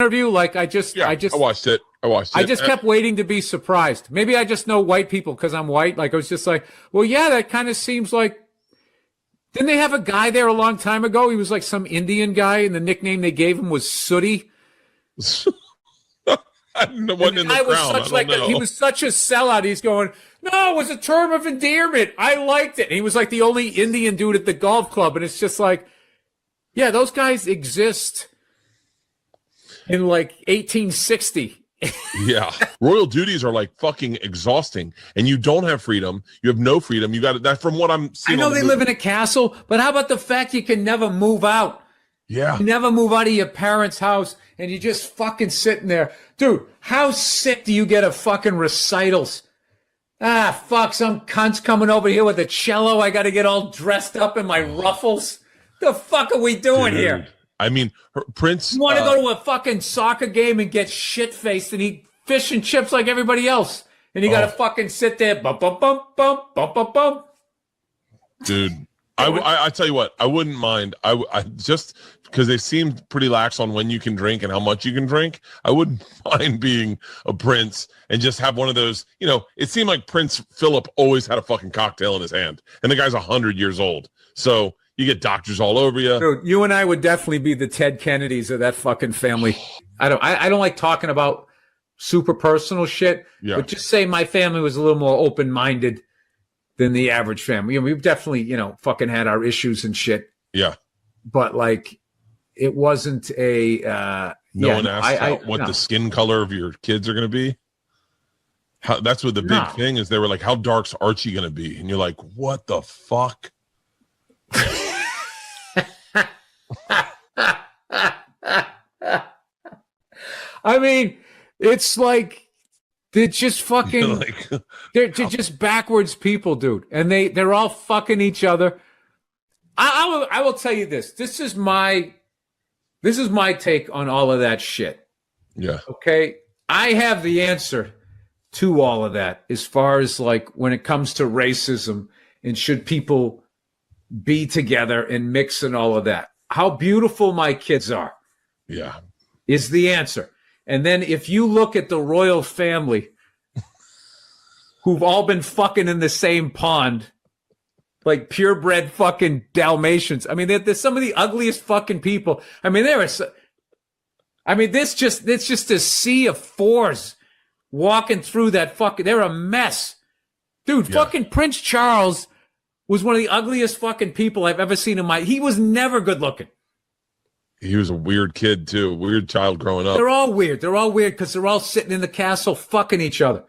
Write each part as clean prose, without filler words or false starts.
interview? Like, I watched it. I just kept waiting to be surprised. Maybe I just know white people because I'm white. Like, I was just like, well, yeah, that kind of seems like. Didn't they have a guy there a long time ago? He was like some Indian guy, and the nickname they gave him was Sooty. He was such a sellout. He's going, no, it was a term of endearment. I liked it. And he was like the only Indian dude at the golf club. And it's just like, yeah, those guys exist in like 1860. Yeah. Royal duties are like fucking exhausting. And you don't have freedom. You have no freedom. You got that from what I'm seeing. I know they live in a castle, but how about the fact you can never move out? Yeah. You never move out of your parents' house and you're just fucking sitting there. Dude, how sick do you get of fucking recitals? Ah, fuck, some cunt's coming over here with a cello. I got to get all dressed up in my ruffles. The fuck are we doing here? I mean, Prince. You want to go to a fucking soccer game and get shit-faced and eat fish and chips like everybody else. And you got to fucking sit there, bump, bump, bump, bump, bump, bump, bump. Dude, I tell you what, I wouldn't mind. I just because they seemed pretty lax on when you can drink and how much you can drink. I wouldn't mind being a prince and just have one of those. You know, it seemed like Prince Philip always had a fucking cocktail in his hand, and the guy's 100 years old. So you get doctors all over you. Dude, you and I would definitely be the Ted Kennedys of that fucking family. I don't like talking about super personal shit, but just say my family was a little more open-minded than the average family. You know, we've definitely, fucking had our issues and shit. Yeah. But like, it wasn't a, no one asked what the skin color of your kids are going to be. That's what the big thing is. They were like, how dark's Archie going to be? And you're like, what the fuck? I mean, it's like, they're just fucking, they're just backwards people, dude. And they're all fucking each other. I will tell you this. This is my take on all of that shit. Yeah. Okay. I have the answer to all of that as far as like when it comes to racism and should people be together and mix and all of that. How beautiful my kids are. Yeah. Is the answer. And then if you look at the royal family who've all been fucking in the same pond, like purebred fucking Dalmatians. I mean, they're some of the ugliest fucking people. I mean, it's just a sea of fours walking through that fucking, they're a mess. Dude, fucking Prince Charles was one of the ugliest fucking people I've ever seen he was never good looking. He was a weird kid too, weird child growing up. They're all weird because they're all sitting in the castle fucking each other.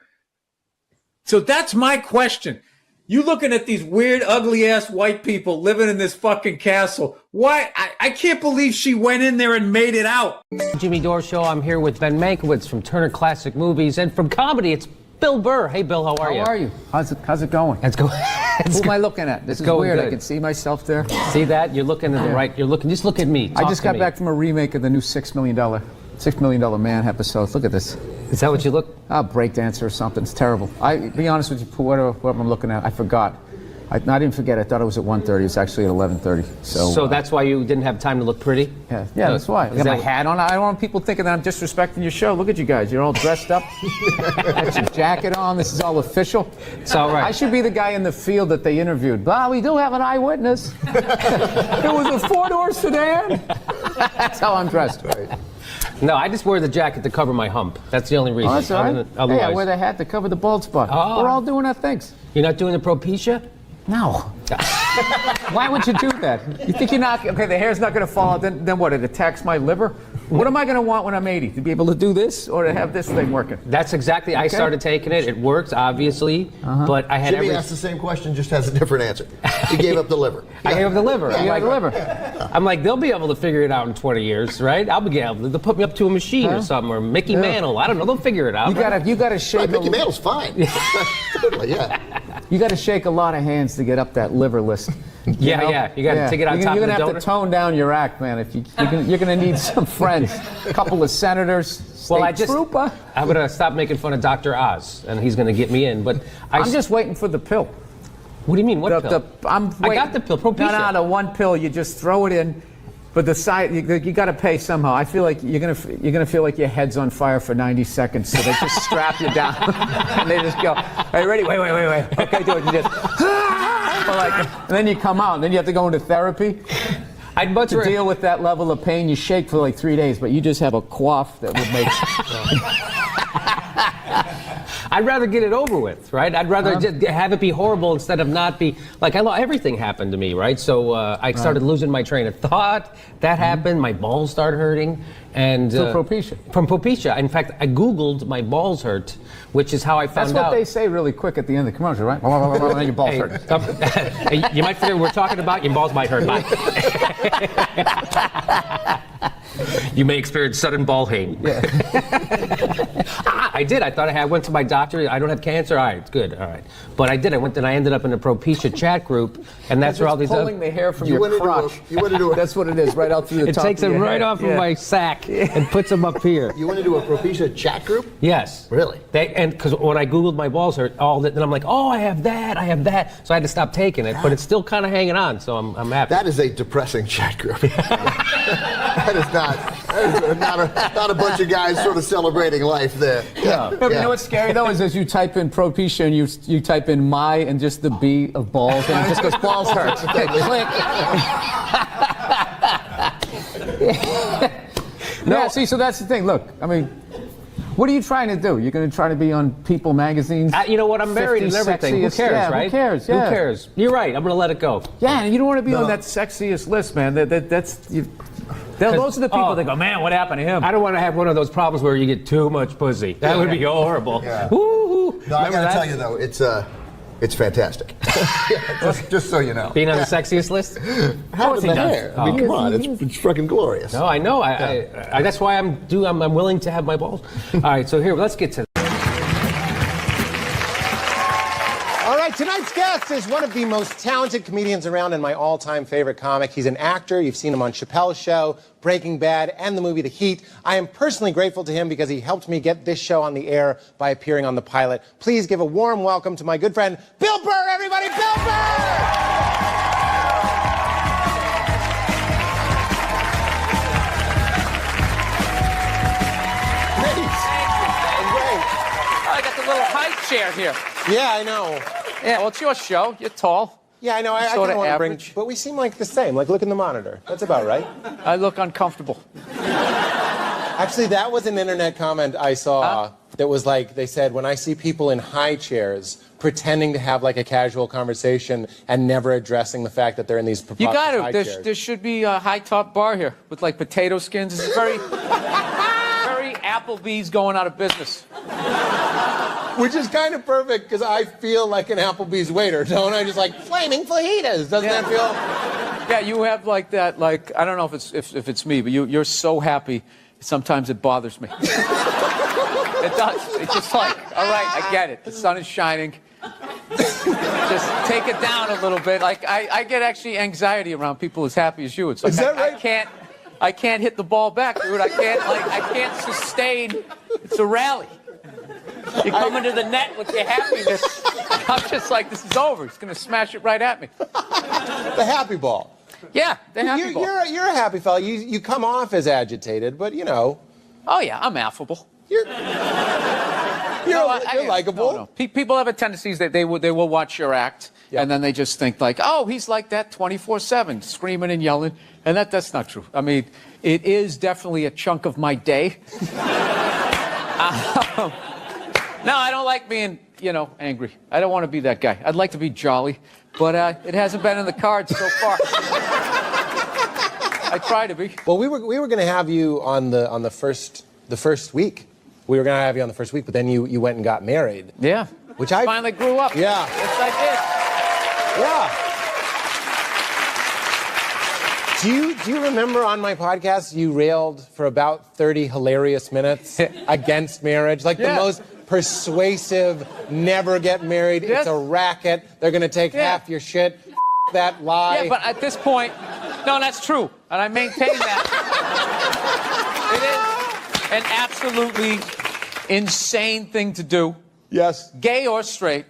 So that's my question. You looking at these weird, ugly-ass white people living in this fucking castle. Why? I can't believe she went in there and made it out. Jimmy Dore Show. I'm here with Ben Mankiewicz from Turner Classic Movies. And from comedy, it's Bill Burr. Hey, Bill, how are you? How are you? How's it going? It's going. Who am I looking at? This is weird. Good. I can see myself there. See that? You're looking at the right. You're looking. Just look at me. I just got back from a remake of the new $6 Million Man episode. Look at this. Is that what you look? Breakdancer or something. It's terrible. Be honest with you, what I'm looking at, I forgot. I didn't forget. I thought it was at 1:30. It's actually at 11:30. So that's why you didn't have time to look pretty? Yeah, that's why. I got my hat on. I don't want people thinking that I'm disrespecting your show. Look at you guys. You're all dressed up. Got your jacket on. This is all official. It's all right. I should be the guy in the field that they interviewed. Well, we do have an eyewitness. It was a four-door sedan. That's how I'm dressed. Right. No, I just wear the jacket to cover my hump. That's the only reason. Oh, that's all right. Otherwise. Hey, I wear the hat to cover the bald spot. Oh. We're all doing our things. You're not doing the Propecia? No. Why would you do that? You think you're not, okay, the hair's not going to fall out, then what, it attacks my liver? What am I going to want when I'm 80? To be able to do this or to have this thing working? That's exactly, I started taking it. It works, obviously, but I had Jimmy asked the same question, just has a different answer. He gave up the liver. I gave up the liver. You got the liver. I'm like, they'll be able to figure it out in 20 years, right? I'll be able to. They'll put me up to a machine or something, or Mickey Mantle. I don't know. They'll figure it out. You got to shake. Right, Mickey Mantle's fine. You got to shake a lot of hands to get up that liver list. You got to take it on top of the donor. You're going to have to tone down your act, man. If you're going to need some friends, a couple of senators. I'm going to stop making fun of Dr. Oz, and he's going to get me in. But I'm just waiting for the pill. What do you mean? What pill? I got the pill. Propecia. No, the one pill. You just throw it in. But the side, you got to pay somehow. I feel like you're gonna feel like your head's on fire for 90 seconds. So they just strap you down, and they just go, "Are you ready? Wait. Okay, do it." You just, and then you come out, and then you have to go into therapy. I'd much to deal with that level of pain. You shake for like 3 days, but you just have a cough that would make. I'd rather get it over with, right? I'd rather just have it be horrible instead of not be like everything happened to me, right? So I started losing my train of thought. That happened. My balls started hurting, and from Propecia. In fact, I Googled my balls hurt, which is how I found out. That's what they say really quick at the end of the commercial, right? And then your balls hurt. You might figure we're talking about your balls might hurt. You may experience sudden ball pain. Yeah. I did. I thought I went to my doctor. I don't have cancer. All right, it's good. All right. But I did. I went and I ended up in a Propecia chat group, and that's where all these pulling the hair from your crotch. That's what it is, right out through the top. It takes them right off of my sack and puts them up here. You went into a Propecia chat group? Yes. Really? And because when I Googled my balls hurt, then I'm like, oh, I have that. So I had to stop taking it, but it's still kind of hanging on. So I'm happy. That is a depressing chat group. That is not a bunch of guys sort of celebrating life there. Yeah. You know what's scary though is as you type in Propecia and you type in my and just the B of balls and it just goes balls hurt. Okay, click. No, see, so that's the thing. Look, I mean, what are you trying to do? You're going to try to be on People magazine? You know what? I'm married and everything. Who cares, right? Who cares? Yeah. Who cares? You're right. I'm going to let it go. Yeah, and you don't want to be on that sexiest list, man. Those are the people that go, man, what happened to him? I don't want to have one of those problems where you get too much pussy. That would be horrible. Yeah. Woo-hoo. No, I got to tell you though, it's fantastic. just so you know. Being on the sexiest list? How the hair? I mean, come on, it's fucking glorious. No, I know. I that's why I'm willing to have my balls. All right, so here, let's get to. All right, tonight's guest is one of the most talented comedians around and my all-time favorite comic. He's an actor. You've seen him on Chappelle's Show, Breaking Bad, and the movie The Heat. I am personally grateful to him because he helped me get this show on the air by appearing on the pilot. Please give a warm welcome to my good friend, Bill Burr, everybody. Bill Burr! I got the little high chair here. Yeah, I know. Yeah, well, it's your show. You're tall. Yeah, I know. I Sort kind of of average. bring, but we seem like the same. Like, look in the monitor. That's about right. I look uncomfortable. Actually, that was an internet comment I saw that was like, they said, when I see people in high chairs pretending to have like a casual conversation and never addressing the fact that they're in these You preposterous got high to. chairs. There should be a high top bar here with like potato skins. This is very, very Applebee's going out of business. Which is kind of perfect because I feel like an Applebee's waiter, don't I? Just like flaming fajitas. Doesn't that feel? Yeah, you have like that. Like I don't know if it's me, but you're so happy. Sometimes it bothers me. It does. It's just like, all right, I get it. The sun is shining. Just take it down a little bit. Like I get actually anxiety around people as happy as you. It's like Is that right? I can't hit the ball back, dude. I can't sustain. It's a rally. You come into the net with your happiness. I'm just like, this is over. He's gonna smash it right at me. The happy ball. Yeah, the happy ball. You're a happy fella. You come off as agitated, but you know. Oh yeah, I'm affable. You're likable. No. People have a tendency that they will watch your act, and then they just think like, oh, he's like that 24/7, screaming and yelling, and that's not true. I mean, it is definitely a chunk of my day. No, I don't like being, angry. I don't want to be that guy. I'd like to be jolly, but it hasn't been in the cards so far. I try to be. Well, we were going to have you on the first week. We were going to have you on the first week, but then you went and got married. Yeah. Which I finally grew up. Yeah. Yes, I did. Yeah. Do you remember on my podcast you railed for about 30 hilarious minutes against marriage? Like the most persuasive, never get married, it's a racket, they're going to take half your shit, that lie. Yeah, but at this point, no, that's true, and I maintain that. It is an absolutely insane thing to do. Yes. Gay or straight.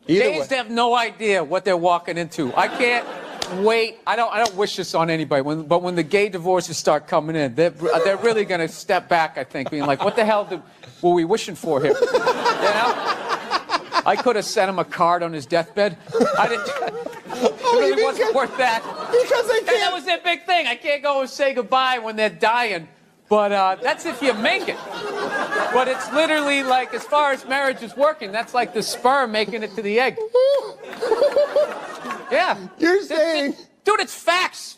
Either Gays way. have no idea what they're walking into. I can't wait. I don't wish this on anybody. But when the gay divorces start coming in, they're really going to step back, I think, being like, what the hell were we wishing for here? You know? I could have sent him a card on his deathbed. I didn't. It really wasn't worth that. Because they And that was their big thing. I can't go and say goodbye when they're dying. But that's if you make it. But it's literally like, as far as marriage is working, that's like the sperm making it to the egg. Yeah. You're saying... Dude, it's facts.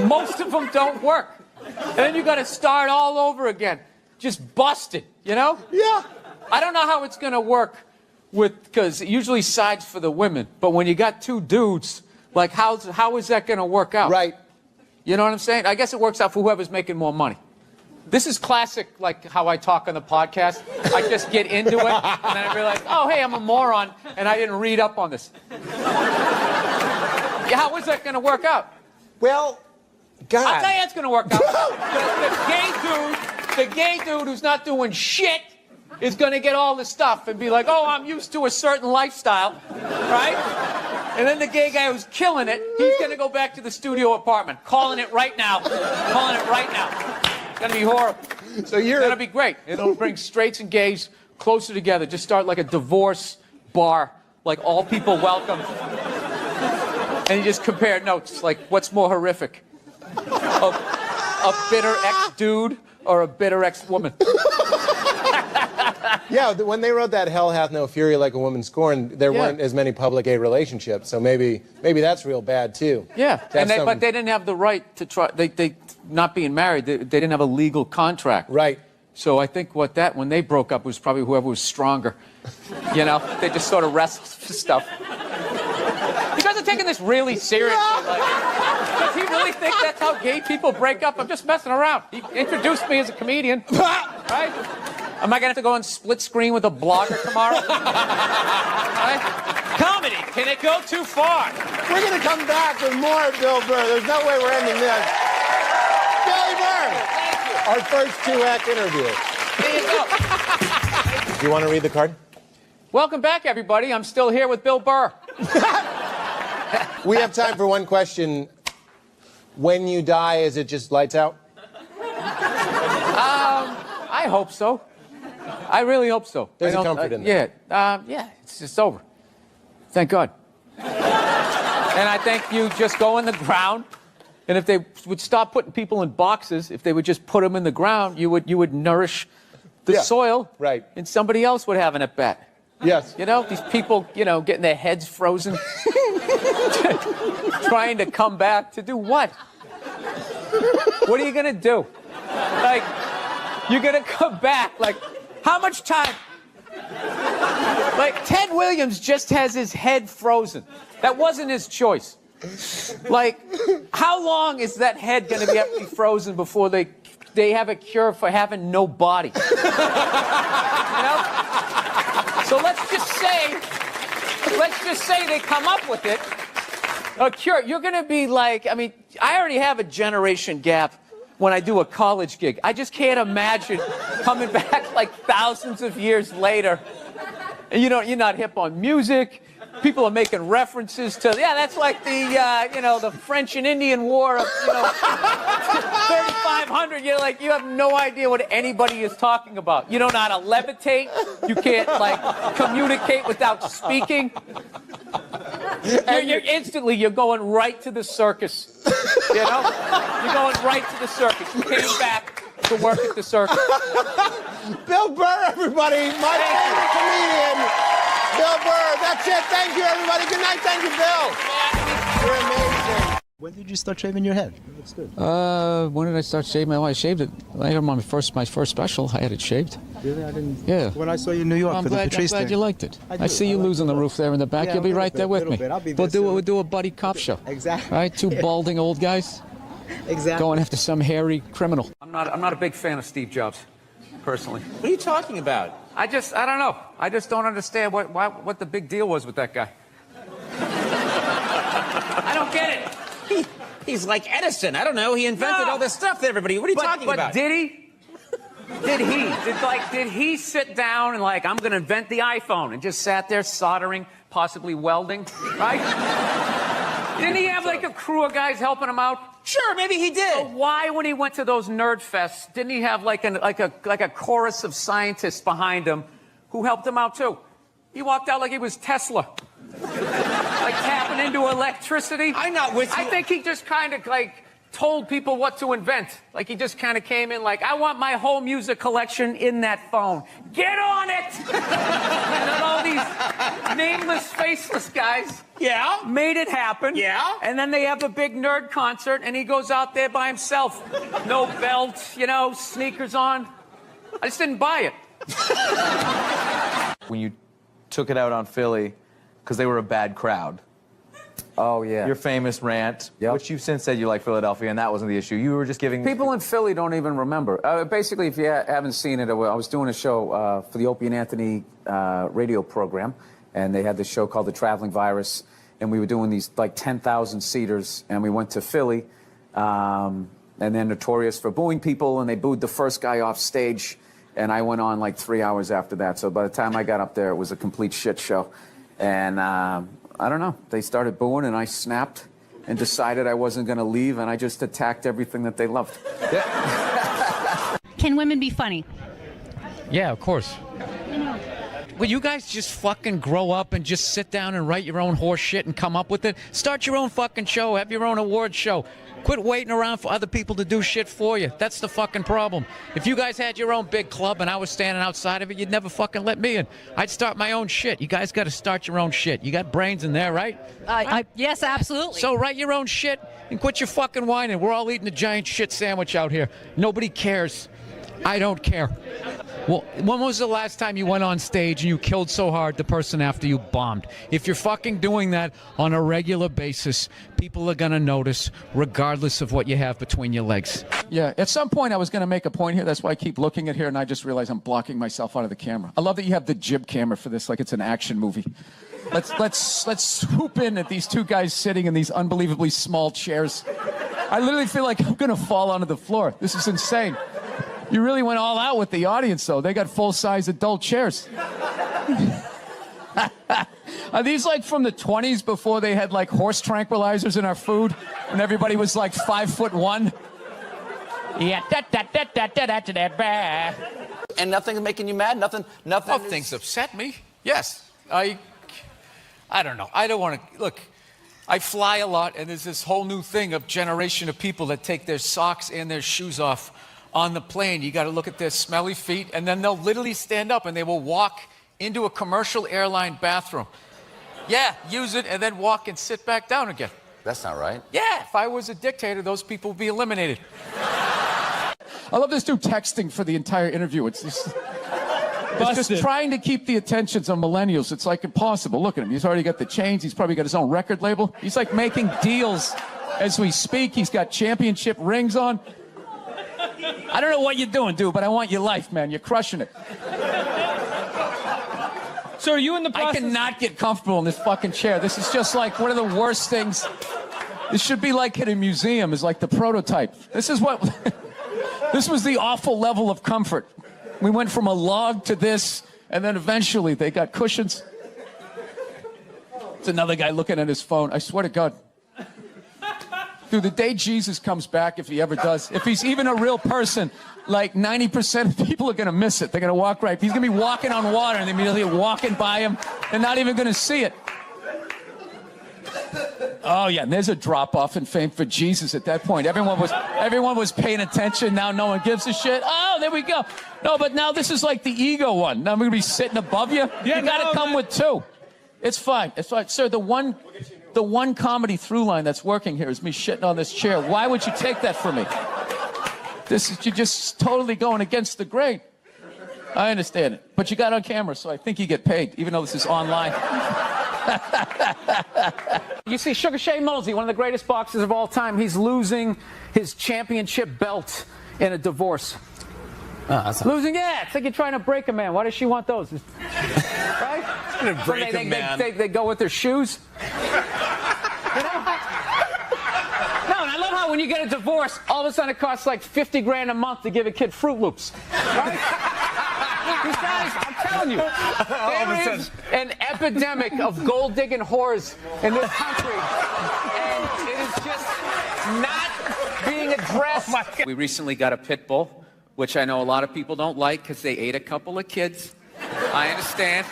Most of them don't work. And then you got to start all over again. Just busted, you know? Yeah. I don't know how it's going to work because it usually sides for the women. But when you got two dudes, like, how is that going to work out? Right. You know what I'm saying? I guess it works out for whoever's making more money. This is classic, like how I talk on the podcast. I just get into it, and then I realize, oh, hey, I'm a moron, and I didn't read up on this. Yeah, how is that going to work out? Well, God. I'll tell you how it's going to work out. The gay dude who's not doing shit is going to get all the stuff and be like, oh, I'm used to a certain lifestyle, right? And then the gay guy who's killing it, he's going to go back to the studio apartment, calling it right now. Calling it right now. It's going to be horrible. So you're... It's going to be great. It'll bring straights and gays closer together. Just start like a divorce bar, like all people welcome. And you just compare notes, like what's more horrific? A bitter ex-dude or a bitter ex-woman? Yeah, when they wrote that "Hell hath no fury like a woman scorned," there weren't as many public gay relationships, so maybe that's real bad too. Yeah, but they didn't have the right to try. They not being married, they didn't have a legal contract. Right. So I think when they broke up, it was probably whoever was stronger. You know, they just sort of wrestled for stuff. You guys are taking this really seriously. Like, does he really think that's how gay people break up? I'm just messing around. He introduced me as a comedian, right? Am I going to have to go on split screen with a blogger tomorrow? Right? Comedy, can it go too far? We're going to come back with more of Bill Burr. There's no way we're ending this. Billy Burr! Our first 2-act interview. There you go. Do you want to read the card? Welcome back, everybody. I'm still here with Bill Burr. We have time for one question. When you die, is it just lights out? I hope so. I really hope so. There's a comfort in that. Yeah, it's just over. Thank God. And I think you just go in the ground, and if they would stop putting people in boxes, if they would just put them in the ground, you would nourish the soil, right? And somebody else would have an at-bat. Yes. You know, these people, getting their heads frozen, trying to come back to do what? What are you going to do? Like, you're going to come back. Like, how much time? Like, Ted Williams just has his head frozen. That wasn't his choice. Like, how long is that head going to have to be frozen before they have a cure for having no body? You know? So let's just say they come up with it, a cure. You're going to be like, I mean, I already have a generation gap when I do a college gig. I just can't imagine coming back like thousands of years later. And you're not hip on music. People are making references to, that's like the French and Indian War of, 3,500. You're like, you have no idea what anybody is talking about. You don't know how to levitate. You can't, communicate without speaking. You're going right to the circus. You're going right to the circus. You came back to work at the circus. Bill Burr, everybody. My favorite comedian. Bill Burr. That's it. Thank you, everybody. Good night. Thank you, Bill. You're amazing. When did you start shaving your head? It looks good. When did I start shaving? I shaved it. I had my first special. I had it shaved. Really? I didn't. Yeah. When I saw you in New York I'm for the Patrice glad thing. you liked it. I see you like losing the roof there in the back. Yeah, You'll be right there with me. I'll be there We'll do a buddy cop show. Exactly. Right? Two balding old guys Exactly. going after some hairy criminal. I'm not a big fan of Steve Jobs, personally. What are you talking about? I don't know. I just don't understand what the big deal was with that guy. I don't get it. He's like Edison. I don't know. He invented all this stuff to everybody. What are you talking about? But did he? Did he sit down and I'm going to invent the iPhone and just sat there soldering, possibly welding, right? Didn't he have like a crew of guys helping him out? Sure, maybe he did. So why, when he went to those nerd fests, didn't he have like a chorus of scientists behind him who helped him out too? He walked out like he was Tesla, like tapping into electricity. I'm not with you. I think he just kind of like told people what to invent. Like he just kind of came in like, I want my whole music collection in that phone. Get on it! And then all these nameless, faceless guys made it happen. Yeah. And then they have a big nerd concert and he goes out there by himself. No belt, you know, sneakers on. I just didn't buy it. When you took it out on Philly because they were a bad crowd. Oh, yeah. Your famous rant, which you've since said you like Philadelphia, and that wasn't the issue. You were just giving... People in Philly don't even remember. Basically, if you haven't seen it, I was doing a show for the Opie and Anthony radio program, and they had this show called The Traveling Virus, and we were doing these, like, 10,000-seaters, and we went to Philly, and they're notorious for booing people, and they booed the first guy off stage, and I went on, like, 3 hours after that. So by the time I got up there, it was a complete shit show. And... I don't know. They started booing, and I snapped and decided I wasn't going to leave, and I just attacked everything that they loved. Can women be funny? Yeah, of course. Will you guys just fucking grow up and just sit down and write your own horse shit and come up with it? Start your own fucking show. Have your own award show. Quit waiting around for other people to do shit for you. That's the fucking problem. If you guys had your own big club and I was standing outside of it, you'd never fucking let me in. I'd start my own shit. You guys got to start your own shit. You got brains in there, right? Yes, absolutely. So write your own shit and quit your fucking whining. We're all eating a giant shit sandwich out here. Nobody cares. I don't care. Well, when was the last time you went on stage and you killed so hard the person after you bombed? If you're fucking doing that on a regular basis, people are going to notice regardless of what you have between your legs. Yeah, at some point I was going to make a point here. That's why I keep looking at here, and I just realized I'm blocking myself out of the camera. I love that you have the jib camera for this, like it's an action movie. Let's swoop in at these two guys sitting in these unbelievably small chairs. I literally feel like I'm going to fall onto the floor. This is insane. You really went all out with the audience, though. They got full-size adult chairs. Are these like from the 20s before they had like horse tranquilizers in our food and everybody was like 5'1"? Yeah, And nothing's making you mad? Nothing. Oh, things upset me. Yes. I don't know. I don't want to... Look, I fly a lot, and there's this whole new thing of generation of people that take their socks and their shoes off on the plane. You got to look at their smelly feet, and then they'll literally stand up and they will walk into a commercial airline bathroom. Yeah, use it, and then walk and sit back down again. That's not right. Yeah, if I was a dictator, those people would be eliminated. I love this dude texting for the entire interview. It's just trying to keep the attentions on millennials. It's like impossible. Look at him. He's already got the chains. He's probably got his own record label. He's like making deals as we speak. He's got championship rings on. I don't know what you're doing, dude, but I want your life, man. You're crushing it. So are you in the process? I cannot get comfortable in this fucking chair. This is just like one of the worst things. This should be like in a museum, is like the prototype. This is what... This was the awful level of comfort. We went from a log to this, and then eventually they got cushions. It's another guy looking at his phone. I swear to God. Dude, the day Jesus comes back, if he ever does, if he's even a real person, like 90% of people are going to miss it. They're going to walk right. He's going to be walking on water, and they're immediately walking by him and not even going to see it. Oh, yeah, and there's a drop-off in fame for Jesus at that point. Everyone was paying attention. Now no one gives a shit. Oh, there we go. No, but now this is like the ego one. Now I'm going to be sitting above you. Yeah, you got to come with two. It's fine. It's fine. Sir, the one comedy through line that's working here is me shitting on this chair. Why would you take that from me? You're just totally going against the grain. I understand it. But you got on camera, so I think you get paid, even though this is online. You see, Sugar Shea Mosley, one of the greatest boxers of all time, he's losing his championship belt in a divorce. Losing, yeah. It's like you're trying to break a man. Why does she want those? Right? Break a man. They go with their shoes. You know? No, and I love how when you get a divorce, all of a sudden it costs like $50 grand a month to give a kid Fruit Loops. Right? These guys, I'm telling telling you, there is an epidemic of gold digging whores in this country, and it is just not being addressed. We recently got a pit bull, which I know a lot of people don't like because they ate a couple of kids. I understand.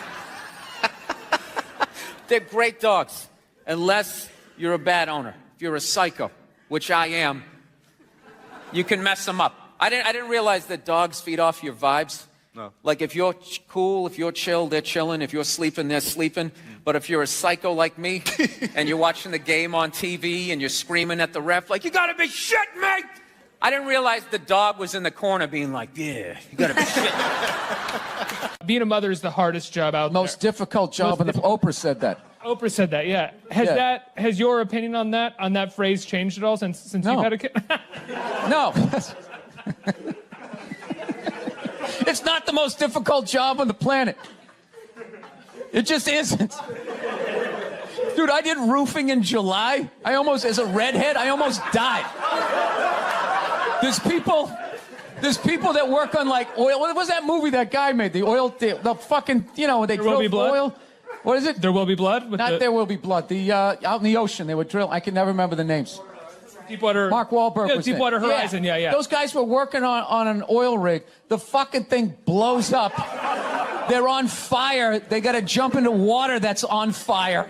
They're great dogs, unless you're a bad owner. If you're a psycho, which I am, you can mess them up. I didn't realize that dogs feed off your vibes. No. Like if you're cool, if you're chill, they're chilling. If you're sleeping, they're sleeping. But if you're a psycho like me, and you're watching the game on TV and you're screaming at the ref like, you gotta be shit, mate! I didn't realize the dog was in the corner being like, yeah, you gotta be shit. Being a mother is the hardest job out there. Most difficult job, and Oprah said that. Oprah said that, yeah. Has your opinion on that phrase changed at all since you've had a kid? No. It's not the most difficult job on the planet. It just isn't. Dude, I did roofing in July. As a redhead, I almost died. There's people that work on like oil. What was that movie that guy made? The oil, the fucking, they drill oil. What is it? There Will Be Blood? There Will Be Blood. The out in the ocean, they would drill. I can never remember the names. Deepwater. Mark Wahlberg was Deepwater Horizon, yeah. Those guys were working on an oil rig. The fucking thing blows up. They're on fire. They got to jump into water that's on fire.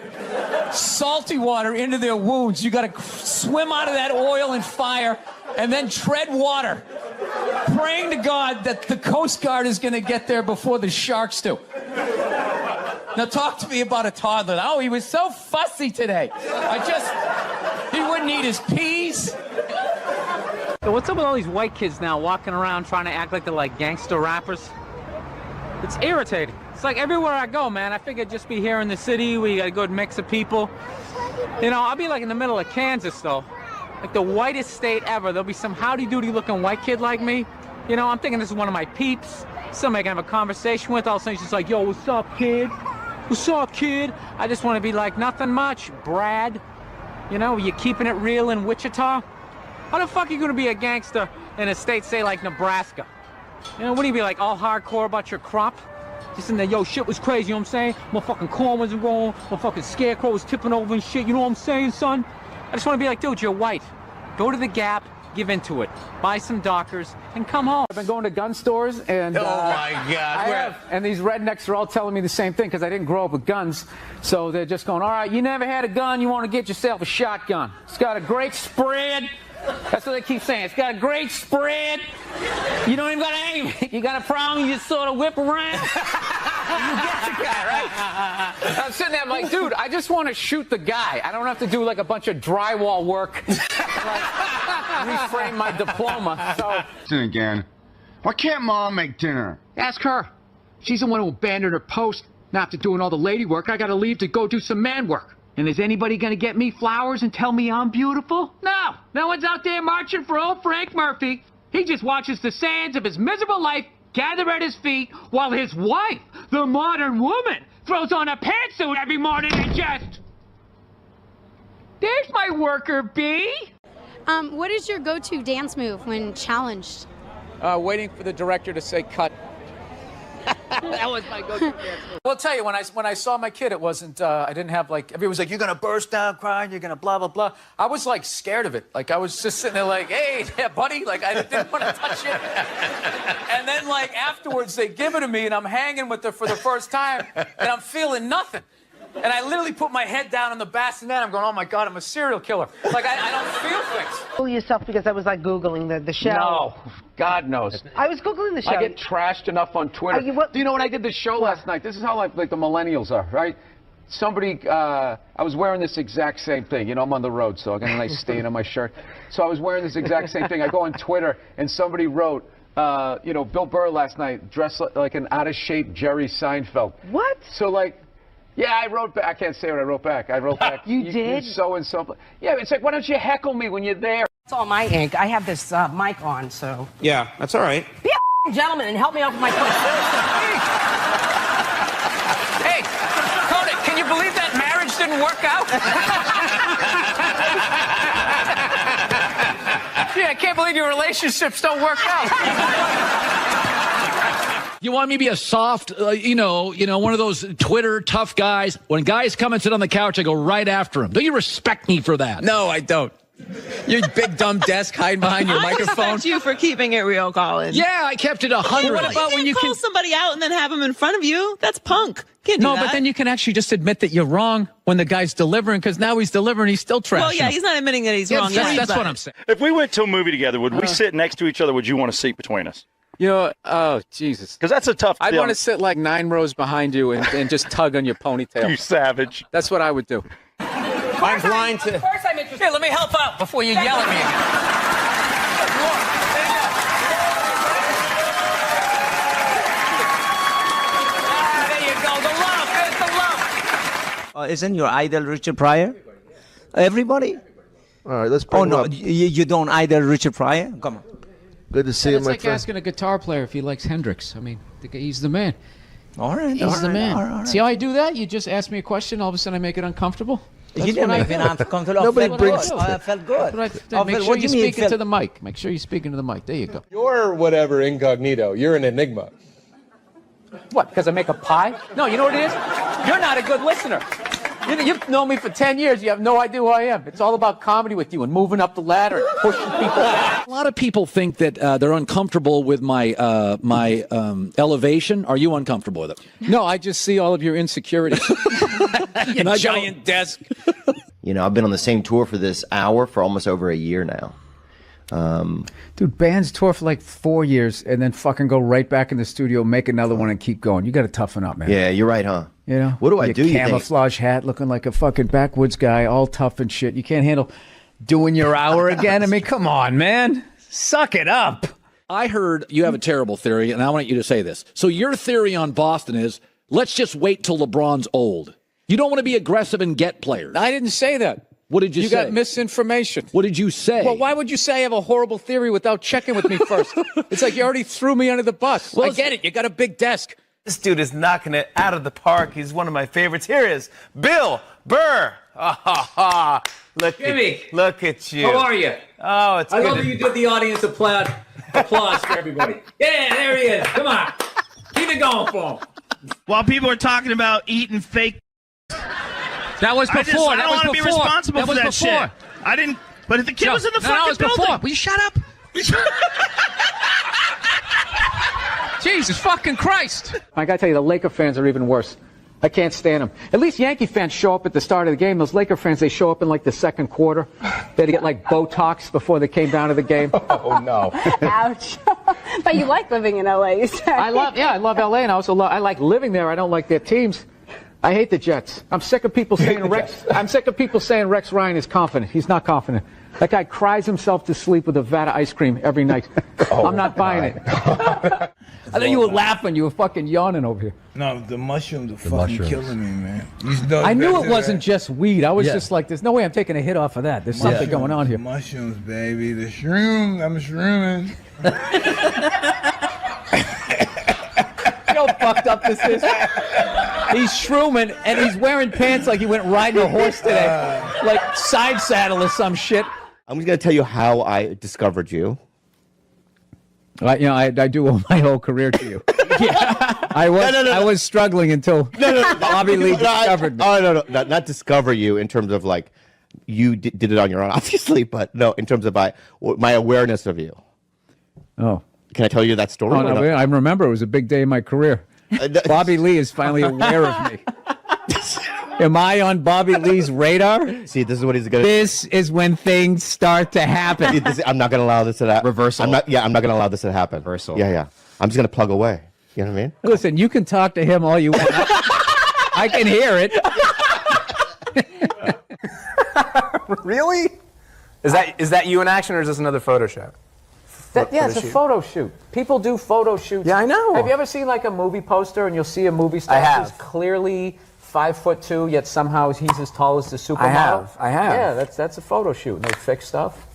Salty water into their wounds. You got to swim out of that oil and fire and then tread water, praying to God that the Coast Guard is going to get there before the sharks do. Now talk to me about a toddler. Oh, he was so fussy today. He wouldn't eat his peas. So what's up with all these white kids now walking around trying to act like they're like gangster rappers? It's irritating. It's like everywhere I go, man. I figure just be here in the city where you got a good mix of people. I'll be like in the middle of Kansas, though. Like the whitest state ever. There'll be some howdy-doody looking white kid like me. I'm thinking this is one of my peeps. Somebody I can have a conversation with. All of a sudden she's like, yo, what's up, kid? What's up, kid? I just want to be like, nothing much, Brad. You keeping it real in Wichita? How the fuck are you going to be a gangster in a state, say, like Nebraska? Wouldn't you be like all hardcore about your crop? Just in there, yo, shit was crazy, you know what I'm saying? My fucking corn wasn't wrong, my fucking scarecrow was tipping over and shit, you know what I'm saying, son? I just want to be like, dude, you're white. Go to the Gap, give into it. Buy some Dockers, and come home. I've been going to gun stores, and oh my God, and these rednecks are all telling me the same thing because I didn't grow up with guns. So they're just going, all right, you never had a gun, you want to get yourself a shotgun. It's got a great spread. That's what they keep saying. It's got a great spread. You don't even got to aim. You got a problem, you just sort of whip around. You get the guy, right? I'm sitting there, I'm like, dude, I just want to shoot the guy. I don't have to do like a bunch of drywall work, like reframe my diploma. So again, why can't Mom make dinner? Ask her. She's the one who abandoned her post. Now after doing all the lady work, I got to leave to go do some man work. And is anybody going to get me flowers and tell me I'm beautiful? No. No one's out there marching for old Frank Murphy. He just watches the sands of his miserable life gather at his feet while his wife, the modern woman, throws on a pantsuit every morning and just... There's my worker bee. What is your go-to dance move when challenged? Waiting for the director to say cut. That was my go-to dance move. Well, I'll tell you, when I saw my kid, it wasn't, I didn't have like, everybody was like, you're going to burst down crying, you're going to blah, blah, blah. I was like scared of it. Like I was just sitting there like, hey, yeah, buddy, like I didn't want to touch it. And then like afterwards they give it to me and I'm hanging with her for the first time and I'm feeling nothing. And I literally put my head down on the bassinet. I'm going, oh my God, I'm a serial killer. Like I don't feel things. Fool yourself because I was like Googling the show. No, God knows. I was Googling the show. I get trashed enough on Twitter. Do you know when I did the show last night? This is how like the millennials are, right? Somebody, I was wearing this exact same thing. I'm on the road, so I got a nice stain on my shirt. So I was wearing this exact same thing. I go on Twitter, and somebody wrote, Bill Burr last night dressed like an out-of-shape Jerry Seinfeld. What? So like... Yeah, I wrote back. I can't say what I wrote back. I wrote back. You did? So-and-so. Yeah, it's like, why don't you heckle me when you're there? It's all my ink. I have this mic on, so... Yeah, that's all right. Be a gentleman and help me out with my point. Hey, Kodak, can you believe that marriage didn't work out? Yeah, I can't believe your relationships don't work out. You want me to be a soft, one of those Twitter tough guys? When guys come and sit on the couch, I go right after them. Don't you respect me for that? No, I don't. Your big dumb desk hiding behind your microphone. I respect you for keeping it real, Colin. Yeah, I kept it 100. What about when you call somebody out and then have them in front of you? That's punk. Can't do No, that. but then you can actually just admit that you're wrong when the guy's delivering, because now he's delivering, he's still trashing. Well, yeah, he's not admitting that he's wrong. That's what I'm saying. If we went to a movie together, would we sit next to each other? Would you want a seat between us? Oh, Jesus. Because that's a tough I'd deal. want to sit like 9 rows behind you and just tug on your ponytail. You savage. That's what I would do. I'm blind to. First, I'm interested. Here, let me help out before you yell at me again. There you go. The love. There's the love. Isn't your idol Richard Pryor? Everybody? All right, let's bring Oh, no, up. you don't idol Richard Pryor? Come on. Good to see you, It's my like friend. asking a guitar player if he likes Hendrix. I mean, he's the man. All right. He's the man. All right. See how I do that? You just ask me a question, all of a sudden I make it uncomfortable. You didn't make me uncomfortable. Nobody I felt brings- good. I felt good. Make What sure do you're you mean speaking felt- to the mic. Make sure you're speaking to the mic. There you go. You're whatever incognito. You're an enigma. What, because I make a pie? No, you know what it is? You're not a good listener. You've known me for 10 years. You have no idea who I am. It's all about comedy with you and moving up the ladder and pushing people back. A lot of people think that they're uncomfortable with my elevation. Are you uncomfortable with it? No, I just see all of your insecurities. Your giant desk. You know, I've been on the same tour for this hour for almost over a year now. Dude, bands tour for like 4 years and then fucking go right back in the studio, make another one, and keep going. You got to toughen up, man. Yeah, you're right, huh? You know, What do I Your do, you think? camouflage hat, looking like a fucking backwoods guy, all tough and shit. You can't handle doing your hour again. I mean, come on, man, suck it up. I heard you have a terrible theory, and I want you to say this. So your theory on Boston is, let's just wait till LeBron's old. You don't want to be aggressive and get players. I didn't say that. What did you say? You got misinformation. What did you say? Well, why would you say I have a horrible theory without checking with me first? It's like you already threw me under the bus. Well, I get it. You got a big desk. This dude is knocking it out of the park. He's one of my favorites. Here is Bill Burr. Look at you. How are you? Oh, it's I good love to- that you did the audience applause for everybody. Yeah, there he is. Come on. Keep it going for him. While people are talking about eating fake. That was before. I don't want to be responsible for that shit. I didn't. But if the kid was in the fucking building. Before. Will you shut up? Jesus fucking Christ. I got to tell you, the Laker fans are even worse. I can't stand them. At least Yankee fans show up at the start of the game. Those Laker fans, they show up in like the second quarter. They had to get like Botox before they came down to the game. Oh, no. Ouch. But you like living in LA. You said. I love LA, and I also I like living there. I don't like their teams. I hate the Jets. I'm sick of people saying Rex Ryan is confident. He's not confident. That guy cries himself to sleep with a vat of ice cream every night. I'm not buying it. I thought you were laughing. You were fucking yawning over here. No, the mushrooms are fucking killing me, man. I knew it wasn't just weed. I was just like, there's no way I'm taking a hit off of that. There's something going on here. Mushrooms, baby. The shrooms. I'm shrooming. You know how fucked up this is? He's shrooming, and he's wearing pants like he went riding a horse today. Like side saddle or some shit. I'm just going to tell you how I discovered you. I do owe my whole career to you. I was struggling until Bobby Lee discovered me. Oh, no, not discover you in terms of like you did it on your own, obviously, but no, in terms of my awareness of you. Oh. Can I tell you that story? Oh, no, I remember it was a big day in my career. Bobby Lee is finally aware of me. Am I on Bobby Lee's radar? See, this is what he's going to... This is when things start to happen. I'm not going to allow this to happen. Reversal. I'm not going to allow this to happen. Reversal. Yeah. I'm just going to plug away. You know what I mean? Listen, you can talk to him all you want. I can hear it. Really? Is that you in action, or is this another photo shoot? It's a photo shoot. People do photo shoots. Yeah, I know. Have you ever seen like a movie poster and you'll see a movie star I have. who's clearly 5'2", yet somehow he's as tall as the supermodel? I have. Yeah, that's a photo shoot. And they fix stuff.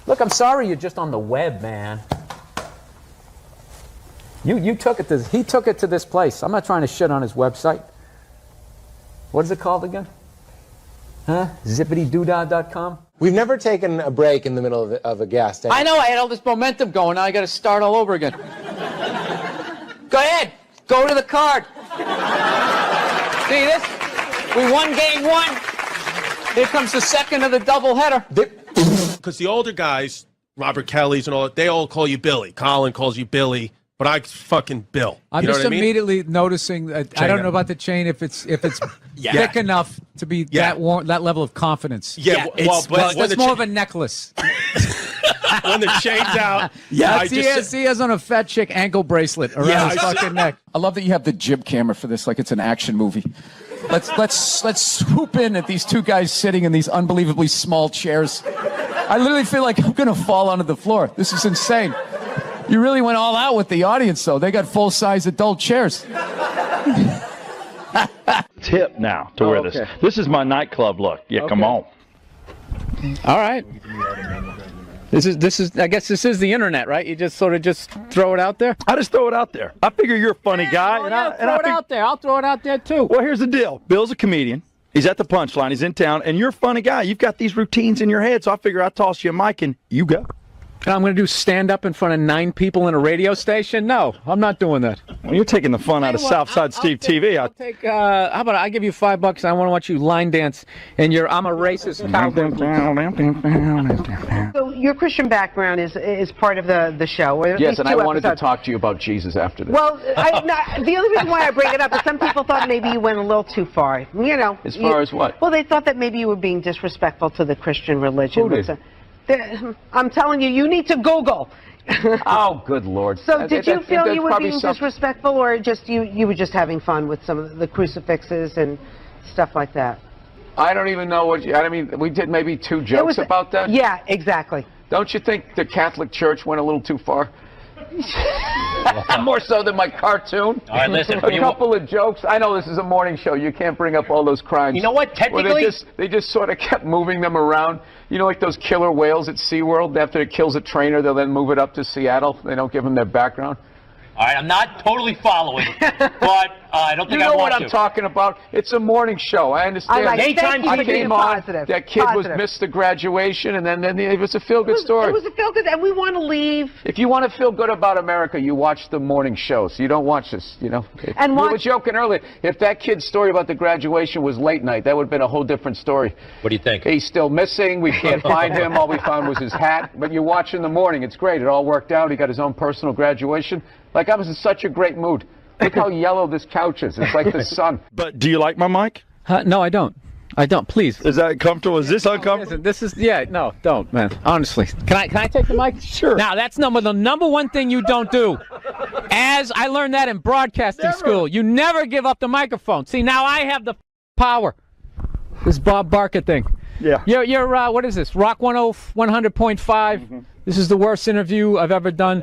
Look, I'm sorry you're just on the web, man. You took it to he took it to this place. I'm not trying to shit on his website. What is it called again? Huh? Zippitydoodah.com? We've never taken a break in the middle of a guest. I know, I had all this momentum going. Now I got to start all over again. Go to the card. See this? We won game 1. Here comes the second of the doubleheader. Because the older guys, Robert Kelly's and all, they all call you Billy. Colin calls you Billy, but I fucking Bill. I'm you know just what I mean? immediately noticing. I don't know about the chain if it's thick enough to be that level of confidence. Yeah, but that's more of a necklace. When the chain's out, he has on a fat chick ankle bracelet around his fucking neck. I love that you have the jib camera for this, like it's an action movie. Let's swoop in at these two guys sitting in these unbelievably small chairs. I literally feel like I'm gonna fall onto the floor. This is insane. You really went all out with the audience, though. They got full-size adult chairs. Tip now to wear this. This is my nightclub look. Yeah, come on. All right. This is. I guess this is the internet, right? You just sort of throw it out there. I just throw it out there. I figure you're a funny guy, Throw it out there. I'll throw it out there too. Well, here's the deal. Bill's a comedian. He's at the Punchline. He's in town, and you're a funny guy. You've got these routines in your head, so I figure I'll toss you a mic and you go. And I'm going to do stand-up in front of 9 people in a radio station? No, I'm not doing that. Well, you're taking the fun out of Southside Steve TV. I'll take, how about I give you $5 and I want to watch you line dance and I'm a racist cowboy. So your Christian background is part of the show. Yes, and I wanted to talk to you about Jesus after this. Well, the only reason why I bring it up is some people thought maybe you went a little too far. You know. As far as what? Well, they thought that maybe you were being disrespectful to the Christian religion. Who did? I'm telling you, you need to Google. Oh, good Lord. So did you feel you were being disrespectful, or just you were just having fun with some of the crucifixes and stuff like that? I don't even know I mean, we did maybe 2 jokes about that? Yeah, exactly. Don't you think the Catholic Church went a little too far? More so than my cartoon. All right, listen. A couple of jokes. I know this is a morning show. You can't bring up all those crimes. You know what? Technically, they just sort of kept moving them around. You know, like those killer whales at SeaWorld. After it kills a trainer, they'll then move it up to Seattle. They don't give them their background. All right, I'm not totally following, but I don't think I want to. You know what I'm talking about? It's a morning show. I understand. I came on. That kid missed the graduation, and then it was a feel-good story. It was a feel-good, and we want to leave. If you want to feel good about America, you watch the morning show. So you don't watch this, you know. And we were joking earlier. If that kid's story about the graduation was late night, that would have been a whole different story. What do you think? He's still missing. We can't find him. All we found was his hat. But you watch in the morning. It's great. It all worked out. He got his own personal graduation. Like, I was in such a great mood. Look how yellow this couch is. It's like the sun. But do you like my mic? No, I don't. I don't. Please. Is that comfortable? Is this uncomfortable? Listen, this is no, don't, man. Honestly, can I take the mic? Sure. Now that's the number one thing you don't do. As I learned that in broadcasting school, you never give up the microphone. See, now I have the power. This Bob Barker thing. Yeah. You're what is this? Rock 100.5. This is the worst interview I've ever done,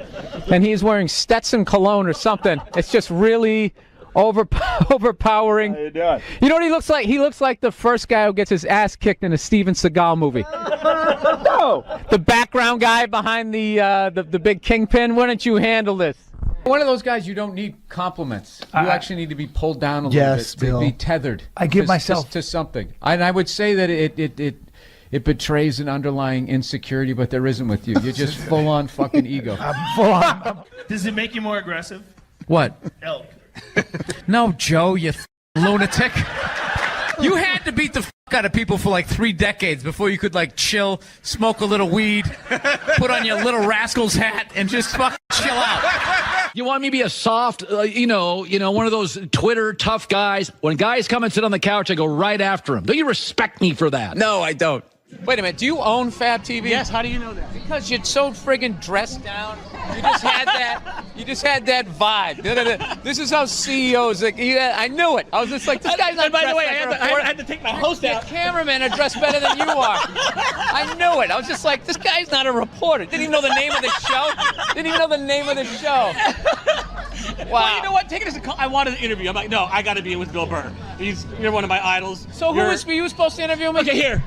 and he's wearing Stetson cologne or something. It's just really overpowering. How you doing? You know what he looks like? He looks like the first guy who gets his ass kicked in a Steven Seagal movie. No, the background guy behind the big kingpin. Why don't you handle this? One of those guys you don't need compliments. You actually need to be pulled down a little bit to be tethered. I give myself to something, and I would say that it betrays an underlying insecurity, but there isn't with you. You're just full on fucking ego. Full on. Does it make you more aggressive? What? Elk. No, Joe, you lunatic. You had to beat the out of people for like 3 decades before you could like chill, smoke a little weed, put on your Little Rascals hat, and just fucking chill out. You want me to be a soft, one of those Twitter tough guys? When guys come and sit on the couch, I go right after them. Don't you respect me for that? No, I don't. Wait a minute. Do you own Fab TV? Yes. How do you know that? Because you're so friggin' dressed down. You just had that. You just had that vibe. This is how CEOs. I knew it. I was just like, this guy's not. And by the way, like I had to take my host out. The cameramen are dressed better than you are. I knew it. I was just like, this guy's not a reporter. Didn't even know the name of the show. Didn't even know the name of the show. Wow. Well, you know what? Take it as a call. I wanted an interview. I'm like, no, I got to be with Bill Burr. You're one of my idols. So who was you supposed to interview me? Okay, here.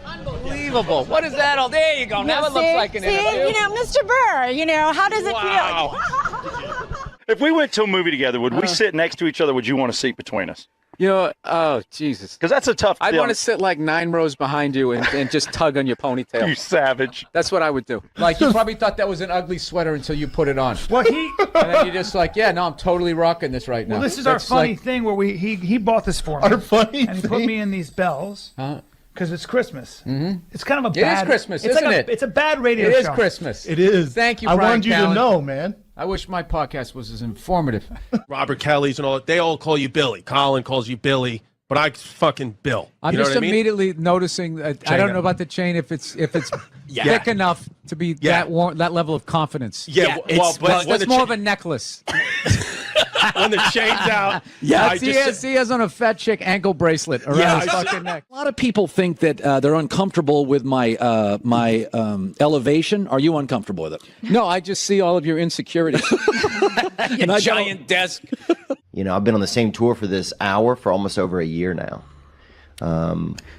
Unbelievable. What is that all? There you go. Now it looks like an interview. Mr. Burr, how does it feel? If we went to a movie together, would we sit next to each other? Would you want a seat between us? You know, oh, Jesus. Because that's a tough I'd deal. want to sit like 9 rows behind you and just tug on your ponytail. You savage. That's what I would do. Like, you probably thought that was an ugly sweater until you put it on. Well, And then you're just like, yeah, no, I'm totally rocking this right now. Well, this is our That's funny like- thing where he bought this for me. Our funny And he put thing? me in these bells because it's Christmas. Mm-hmm. It's kind of a It bad. is Christmas, it's isn't like it? It's a bad radio It is show. Christmas. It is. Thank you, I Brian wanted you Callen. to know, man. I wish my podcast was as informative. Robert Kelly's and all that. They all call you Billy. Colin calls you Billy, but I fucking Bill. I'm You know just what I mean? immediately noticing. I don't know about the chain if it's Yeah. thick enough to be Yeah. that level of confidence. Yeah, well, but when that's the more cha- of a necklace. when the chain's out. Yeah, he has on a fat chick ankle bracelet around his fucking neck. A lot of people think that they're uncomfortable with my elevation. Are you uncomfortable with it? No, I just see all of your insecurities. Your giant desk. You know, I've been on the same tour for this hour for almost over a year now.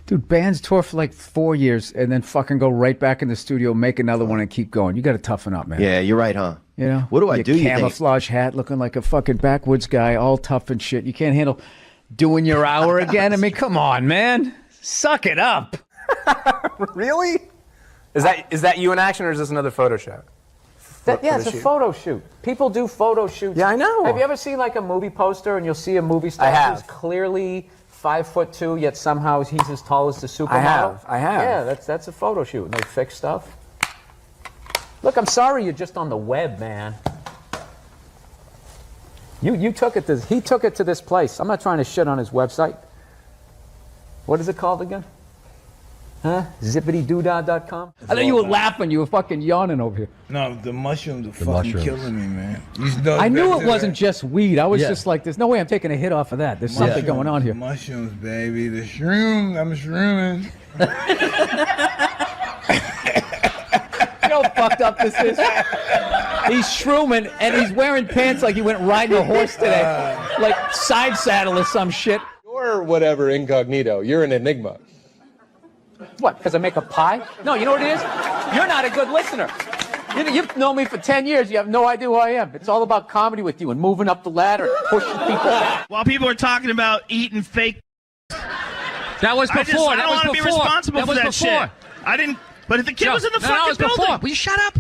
Dude, bands tour for like 4 years and then fucking go right back in the studio, make another one, and keep going. You got to toughen up, man. Yeah, you're right, huh? You know, What do I Your do, you think? camouflage hat, looking like a fucking backwoods guy, all tough and shit. You can't handle doing your hour again. I mean, come on, man, suck it up. Really? Is that you in action, or is this another photo shoot? Yeah, it's a photo shoot. People do photo shoots. Yeah, I know. Have you ever seen like a movie poster and you'll see a movie star I have. who's clearly 5'2", yet somehow he's as tall as the supermodel? I have. Yeah, that's a photo shoot. And they fix stuff. Look, I'm sorry you're just on the web, man. You took it to, he took it to this place. I'm not trying to shit on his website. What is it called again? Huh? Zippitydoodah.com? I thought you were laughing. You were fucking yawning over here. No, the mushrooms are fucking killing me, man. You know I knew better it wasn't than just weed. I was Yeah. just like, there's no way I'm taking a hit off of that. There's something going on here. Mushrooms, baby. The shrooms. I'm shrooming. You know how fucked up this is? He's shrooming and he's wearing pants like he went riding a horse today. Like side saddle or some shit. You're whatever incognito. You're an enigma. What, because I make a pie? No, you know what it is? You're not a good listener. You've known me for 10 years. You have no idea who I am. It's all about comedy with you and moving up the ladder and pushing people back. While people are talking about eating fake, That was before. I don't want to be responsible for that before. shit. I didn't. But if the kid was in the that fucking was building, before. Will you shut up?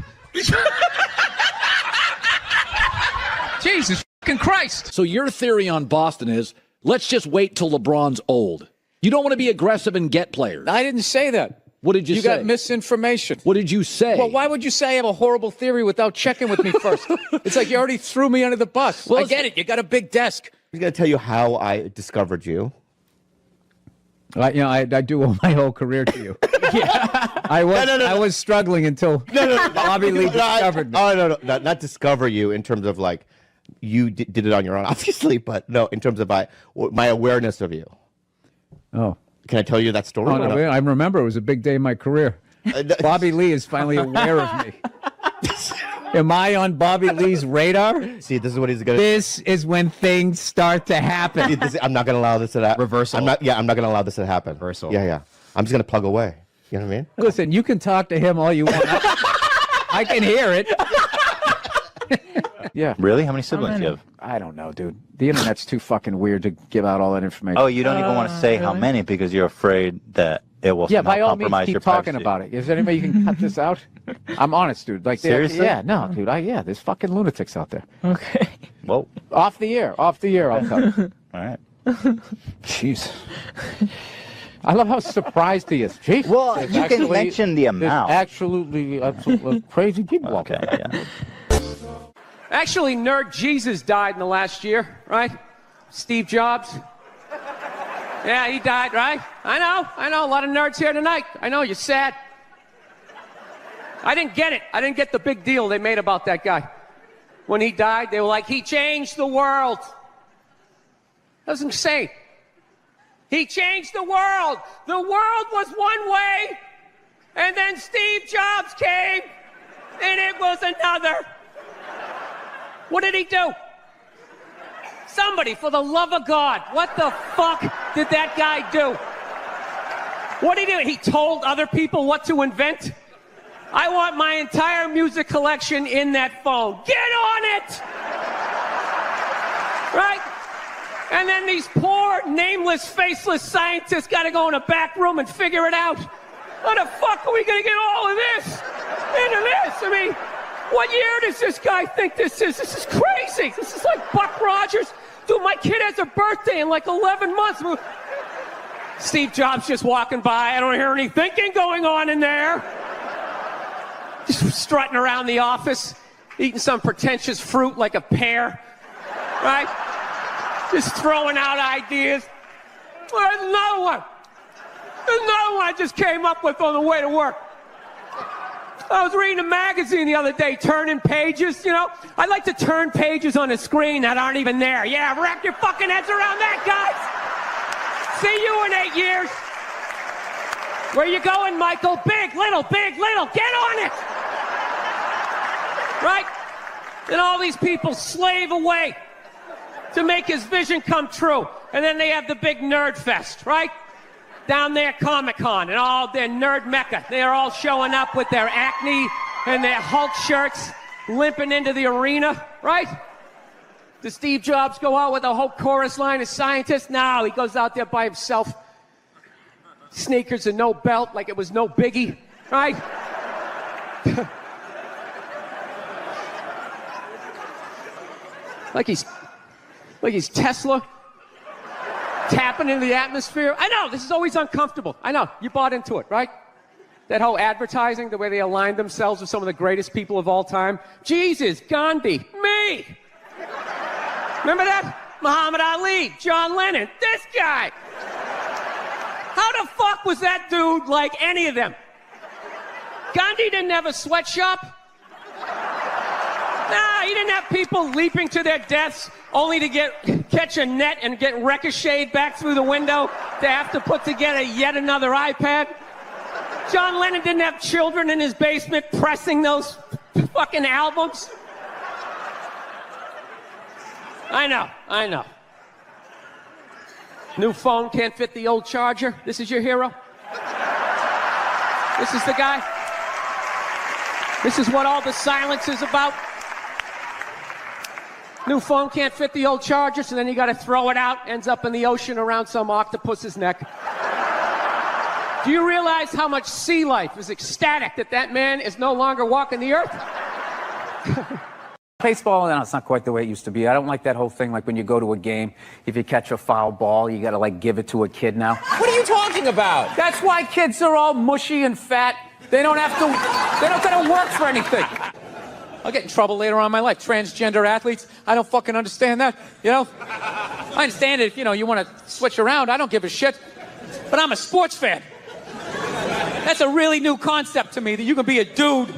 Jesus fucking Christ. So your theory on Boston is, let's just wait till LeBron's old. You don't want to be aggressive and get players. I didn't say that. What did you say? You got misinformation. What did you say? Well, why would you say I have a horrible theory without checking with me first? It's like you already threw me under the bus. Well, I get it. You got a big desk. I'm going to tell you how I discovered you. I do owe my whole career to you. I was struggling until Bobby Lee discovered me. Oh, no, not discover you in terms of like you did it on your own, obviously, but no, in terms of my awareness of you. Oh. Can I tell you that story? Oh, no, I remember it was a big day in my career. Bobby Lee is finally aware of me. Am I on Bobby Lee's radar? See, this is what he's going to... This is when things start to happen. I'm not going to allow this to happen. Reversal. I'm not going to allow this to happen. Reversal. Yeah. I'm just going to plug away. You know what I mean? Listen, you can talk to him all you want. I can hear it. Yeah. Really? How many siblings do you have? I don't know, dude. The internet's too fucking weird to give out all that information. Oh, you don't even want to say how many because you're afraid that it will Yeah, somehow by all means, compromise your keep talking privacy. about it. Is there any way you can cut this out? I'm honest, dude. Like, Seriously? Yeah, no, dude. There's fucking lunatics out there. Okay. Whoa. Off the air, I'll cut. All right. Jeez. I love how surprised he is. Jeez. Well, There's you can mention the amount. There's absolutely crazy people out there. Yeah. Actually, Nerd Jesus died in the last year, right? Steve Jobs. Yeah, he died, right? I know. A lot of nerds here tonight. I know, you're sad. I didn't get it. I didn't get the big deal they made about that guy. When he died, they were like, he changed the world. That was insane. He changed the world. The world was one way, and then Steve Jobs came, and it was another. What did he do? Somebody, for the love of God, what the fuck did that guy do? What did he do? He told other people what to invent? I want my entire music collection in that phone. Get on it! Right? And then these poor, nameless, faceless scientists got to go in a back room and figure it out. How the fuck are we going to get all of this into this? I mean, what year does this guy think this is? This is crazy. This is like Buck Rogers. Dude, my kid has a birthday in like 11 months. Steve Jobs just walking by. I don't hear any thinking going on in there. Just strutting around the office, eating some pretentious fruit like a pear, right? Just throwing out ideas. Well, there's another one. There's another one I just came up with on the way to work. I was reading a magazine the other day, turning pages, you know. I like to turn pages on a screen that aren't even there. Yeah, wrap your fucking heads around that, guys. See you in 8 years. Where you going, Michael? Big, little, get on it. Right? And all these people slave away to make his vision come true. And then they have the big nerd fest, right? Down there, Comic-Con, and all their nerd mecca. They're all showing up with their Acne and their Hulk shirts, limping into the arena, right? Does Steve Jobs go out with a whole chorus line of scientists? No, he goes out there by himself. Sneakers and no belt, like it was no biggie, right? like he's Tesla. Tapping into the atmosphere. I know, this is always uncomfortable. I know, you bought into it, right? That whole advertising, the way they aligned themselves with some of the greatest people of all time. Jesus, Gandhi, me. Remember that? Muhammad Ali, John Lennon, this guy. How the fuck was that dude like any of them? Gandhi didn't have a sweatshop. Nah, he didn't have people leaping to their deaths only to catch a net and get ricocheted back through the window to have to put together yet another iPad. John Lennon didn't have children in his basement pressing those fucking albums. I know. New phone can't fit the old charger. This is your hero? This is the guy? This is what all the silence is about? New phone can't fit the old charger, so then you gotta throw it out, ends up in the ocean around some octopus's neck. Do you realize how much sea life is ecstatic that man is no longer walking the earth? Baseball, no, it's not quite the way it used to be. I don't like that whole thing, like when you go to a game, if you catch a foul ball, you gotta like give it to a kid now. What are you talking about? That's why kids are all mushy and fat. They don't gotta work for anything. I'll get in trouble later on in my life. Transgender athletes, I don't fucking understand that, you know? I understand it if, you know, you want to switch around. I don't give a shit. But I'm a sports fan. That's a really new concept to me, that you can be a dude,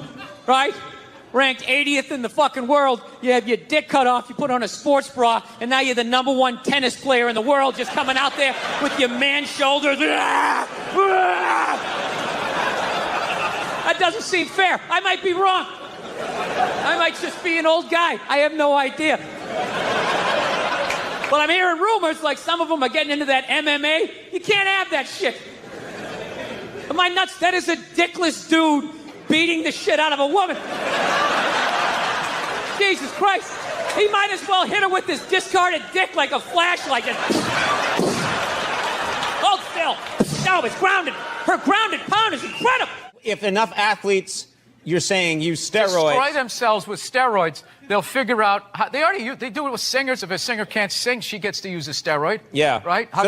right? Ranked 80th in the fucking world. You have your dick cut off, you put on a sports bra, and now you're the #1 tennis player in the world, just coming out there with your man shoulders. That doesn't seem fair. I might be wrong. I might just be an old guy. I have no idea. But I'm hearing rumors like some of them are getting into that MMA. You can't have that shit. Am I nuts? That is a dickless dude beating the shit out of a woman. Jesus Christ. He might as well hit her with his discarded dick like a flashlight. Hold still. No, it's grounded. Her grounded pound is incredible. If enough athletes, you're saying, use steroids. Destroy themselves with steroids. They'll figure out how, they do it with singers. If a singer can't sing, she gets to use a steroid. Yeah. Right? So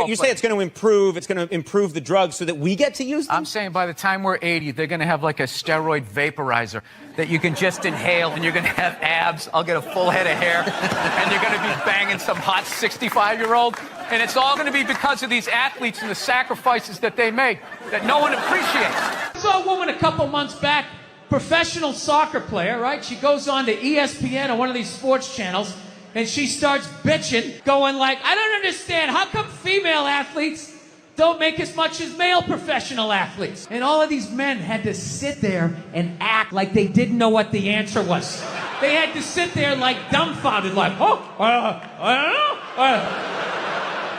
you say it's going to improve the drugs so that we get to use them? I'm saying by the time we're 80, they're going to have like a steroid vaporizer that you can just inhale, and you're going to have abs. I'll get a full head of hair, and you're going to be banging some hot 65-year-old. And it's all going to be because of these athletes and the sacrifices that they make that no one appreciates. I saw a woman a couple months back, professional soccer player, right? She goes on to ESPN or one of these sports channels, and she starts bitching, going like, I don't understand, how come female athletes don't make as much as male professional athletes? And all of these men had to sit there and act like they didn't know what the answer was. They had to sit there like dumbfounded, like, I don't know.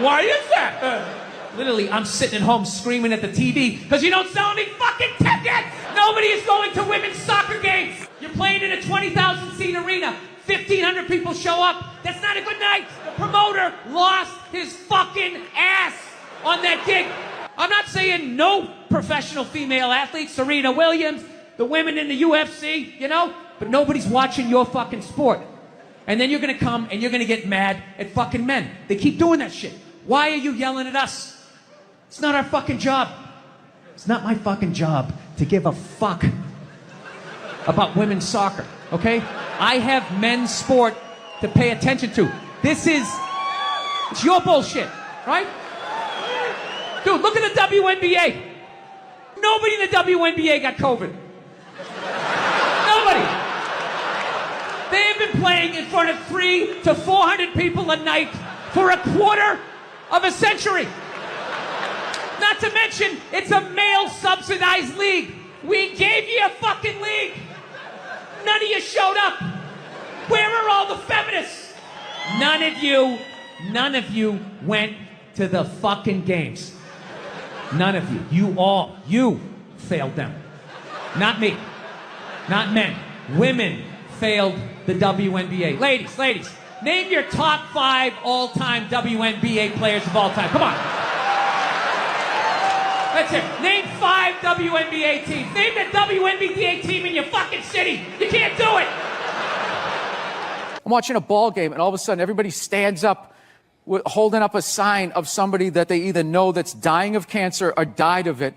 Why is that? Literally, I'm sitting at home screaming at the TV because you don't sell any fucking tickets! Nobody is going to women's soccer games. You're playing in a 20,000 seat arena. 1,500 people show up. That's not a good night. The promoter lost his fucking ass on that gig. I'm not saying no professional female athletes, Serena Williams, the women in the UFC, you know, but nobody's watching your fucking sport. And then you're gonna come and you're gonna get mad at fucking men. They keep doing that shit. Why are you yelling at us? It's not our fucking job. It's not my fucking job to give a fuck about women's soccer, okay? I have men's sport to pay attention to. It's your bullshit, right? Dude, look at the WNBA. Nobody in the WNBA got COVID. Nobody. They have been playing in front of 300 to 400 people a night for a quarter of a century. Not to mention, it's a male-subsidized league. We gave you a fucking league. None of you showed up. Where are all the feminists? None of you went to the fucking games. None of you. You failed them. Not me. Not men. Women failed the WNBA. Ladies, name your top 5 all-time WNBA players of all time. Come on. That's it. Name 5 WNBA teams. Name the WNBA team in your fucking city. You can't do it. I'm watching a ball game, and all of a sudden, everybody stands up holding up a sign of somebody that they either know that's dying of cancer or died of it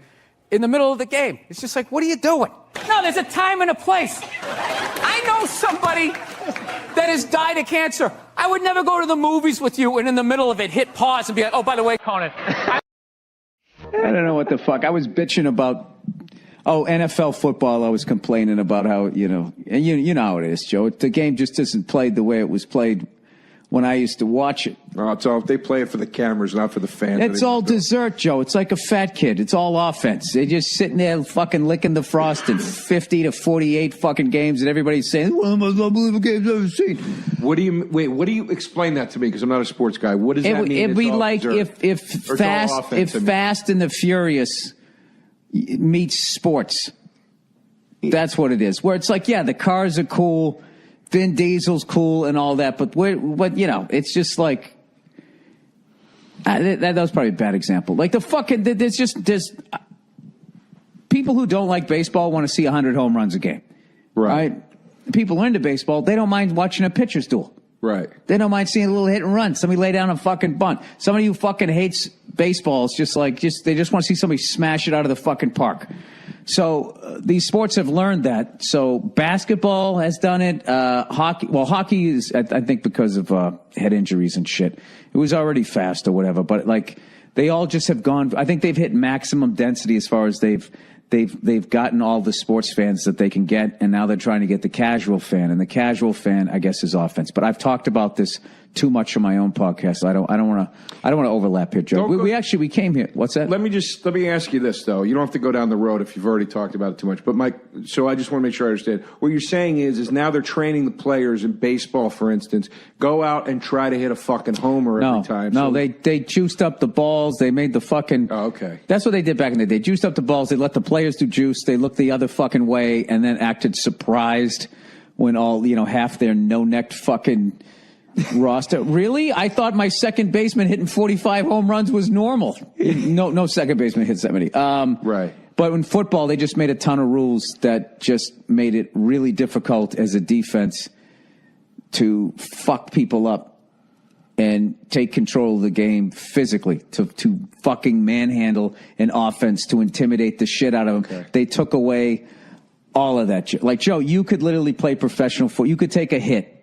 in the middle of the game. It's just like, what are you doing? No, there's a time and a place. I know somebody that has died of cancer. I would never go to the movies with you and in the middle of it hit pause and be like, oh, by the way, Conan. I don't know what the fuck. I was bitching about, NFL football. I was complaining about how, and you know how it is, Joe. The game just isn't played the way it was played when I used to watch it. Oh, it's all, they play it for the cameras, not for the fans. It's all dessert, Joe. It's like a fat kid. It's all offense. They're just sitting there fucking licking the frosting. 50 to 48 fucking games, and everybody's saying, one of the most unbelievable games I've ever seen. What do you explain that to me? Because I'm not a sports guy. What does that mean? It'd be like if Fast and the Furious meets sports. That's what it is. Where it's like, yeah, the cars are cool, Vin Diesel's cool and all that, but it's just like that was probably a bad example. Like the fucking there's people who don't like baseball want to see 100 home runs a game, right? People who are into baseball, they don't mind watching a pitcher's duel, right? They don't mind seeing a little hit and run, somebody lay down a fucking bunt. Somebody who fucking hates baseball is they just want to see somebody smash it out of the fucking park. So these sports have learned that. So basketball has done it. Hockey is, I think, because of head injuries and shit. It was already fast or whatever, but they all just have gone. I think they've hit maximum density as far as they've gotten all the sports fans that they can get, and now they're trying to get the casual fan, and the casual fan, I guess, is offense. But I've talked about this too much on my own podcast. I don't want to overlap here, Joe. We came here. What's that? Let me ask you this though. You don't have to go down the road if you've already talked about it too much. But so I just want to make sure I understand. What you're saying is now they're training the players in baseball, for instance, go out and try to hit a fucking homer every time. No, they juiced up the balls. They made the fucking. Oh, okay. That's what they did back in the day. They juiced up the balls. They let the players do juice. They looked the other fucking way and then acted surprised when all half their no-necked fucking roster. Really? I thought my second baseman hitting 45 home runs was normal. No second baseman hits that many. Right. But in football, they just made a ton of rules that just made it really difficult as a defense to fuck people up and take control of the game physically, to fucking manhandle an offense, to intimidate the shit out of them. Okay. They took away all of that shit. Like, Joe, you could literally play professional football. You could take a hit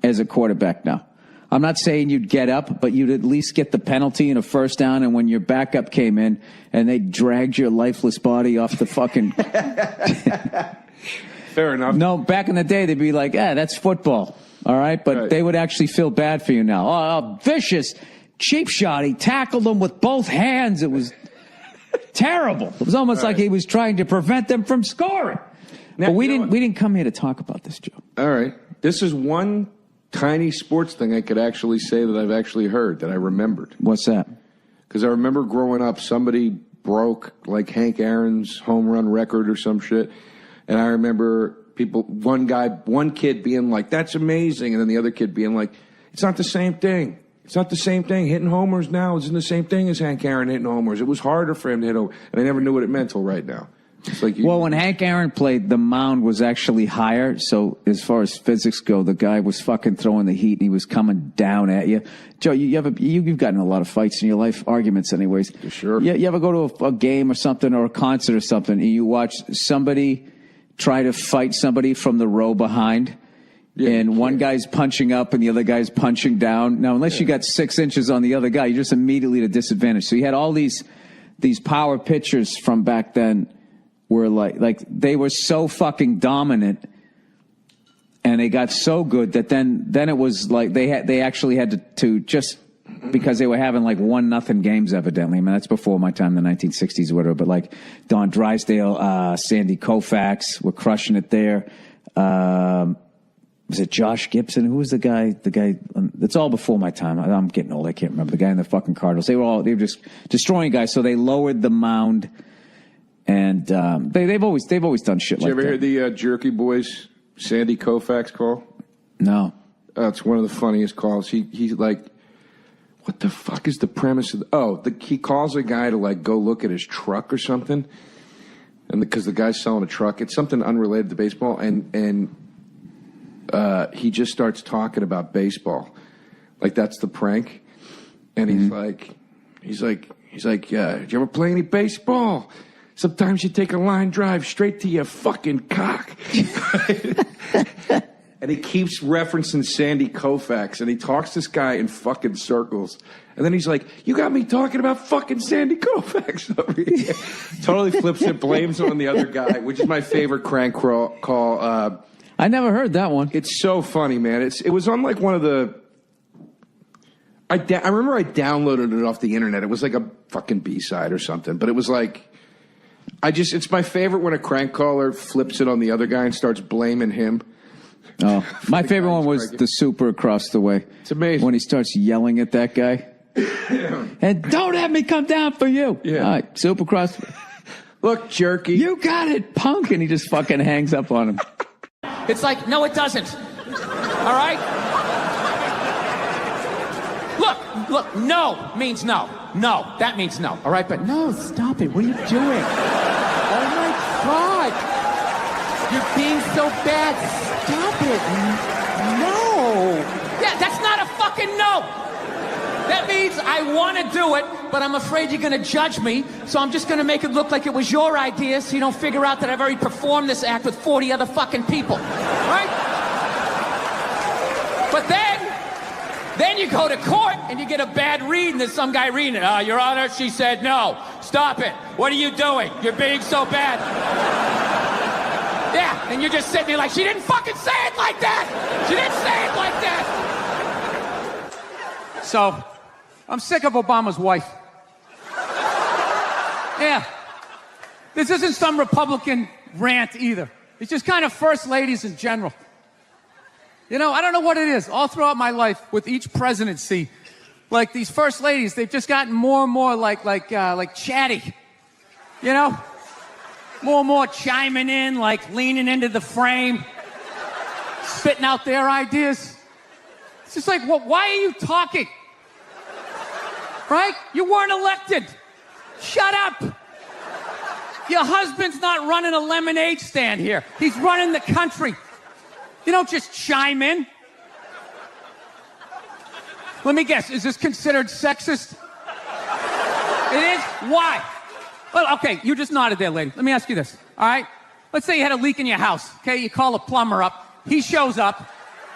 as a quarterback now. I'm not saying you'd get up, but you'd at least get the penalty and a first down, and when your backup came in and they dragged your lifeless body off the fucking... Fair enough. No, back in the day, they'd be like, that's football, all right? But they would actually feel bad for you now. Oh, vicious, cheap shot. He tackled them with both hands. It was terrible. It was almost like he was trying to prevent them from scoring. Now, but we didn't come here to talk about this, Joe. All right. This is one tiny sports thing I could actually say that I've actually heard, that I remembered. What's that? Because I remember growing up, somebody broke like Hank Aaron's home run record or some shit. And I remember one kid being like, that's amazing. And then the other kid being like, it's not the same thing. It's not the same thing. Hitting homers now isn't the same thing as Hank Aaron hitting homers. It was harder for him to hit homers. And I never knew what it meant till right now. It's like well, when Hank Aaron played, the mound was actually higher. So as far as physics go, the guy was fucking throwing the heat and he was coming down at you. Joe, you've gotten in a lot of fights in your life, arguments anyways. Sure. You ever go to a game or something or a concert or something and you watch somebody try to fight somebody from the row behind? Yeah, and one guy's punching up and the other guy's punching down. Now, unless you got 6 inches on the other guy, you're just immediately at a disadvantage. So you had all these power pitchers from back then were like they were so fucking dominant and they got so good that then it was like they actually had to just because they were having like 1-0 games evidently. I mean, that's before my time in the 1960s or whatever, but like Don Drysdale, Sandy Koufax were crushing it there. Was it Josh Gibson? Who was the guy? It's all before my time. I'm getting old. I can't remember. The guy in the fucking Cardinals. They were just destroying guys. So they lowered the mound, and they've always done shit like that. Did you ever hear the Jerky Boys Sandy Koufax call? No. It's one of the funniest calls. He's like, what the fuck is the premise of? He calls a guy to like go look at his truck or something, and because the guy's selling a truck, it's something unrelated to baseball, and he just starts talking about baseball, like that's the prank, and he's like, did you ever play any baseball? Sometimes you take a line drive straight to your fucking cock. And he keeps referencing Sandy Koufax, and he talks this guy in fucking circles. And then he's like, you got me talking about fucking Sandy Koufax over here. Totally flips it, blames it on the other guy, which is my favorite crank call. I never heard that one. It's so funny, man. It was on like one of the... I remember I downloaded it off the internet. It was like a fucking B-side or something. But it was like... It's my favorite when a crank caller flips it on the other guy and starts blaming him. Oh, my favorite one was the super across the way. It's amazing. When he starts yelling at that guy. And don't have me come down for you. Yeah. All right, super across. Look, jerky. You got it, punk. And he just fucking hangs up on him. It's like, no, it doesn't. All right? Look, no means no. No, that means no. All right, but no, stop it. What are you doing? Oh, my God. You're being so bad. Stop it. No. Yeah, that's not a fucking no. That means I want to do it, but I'm afraid you're going to judge me, so I'm just going to make it look like it was your idea so you don't figure out that I've already performed this act with 40 other fucking people. Right? But then you go to court and you get a bad read and there's some guy reading it. Your Honor, she said no. Stop it. What are you doing? You're being so bad. Yeah, and you're just sitting there like, she didn't fucking say it like that. She didn't say it like that. So, I'm sick of Obama's wife. Yeah. This isn't some Republican rant either. It's just kind of first ladies in general. You know, I don't know what it is. All throughout my life, with each presidency, like these first ladies, they've just gotten more and more like chatty. You know? More and more chiming in, like leaning into the frame, spitting out their ideas. It's just like, well, why are you talking? Right? You weren't elected. Shut up. Your husband's not running a lemonade stand here. He's running the country. You don't just chime in. Let me guess, is this considered sexist? It is? Why? Well, okay, you just nodded there, lady. Let me ask you this, all right? Let's say you had a leak in your house, okay? You call a plumber up. He shows up,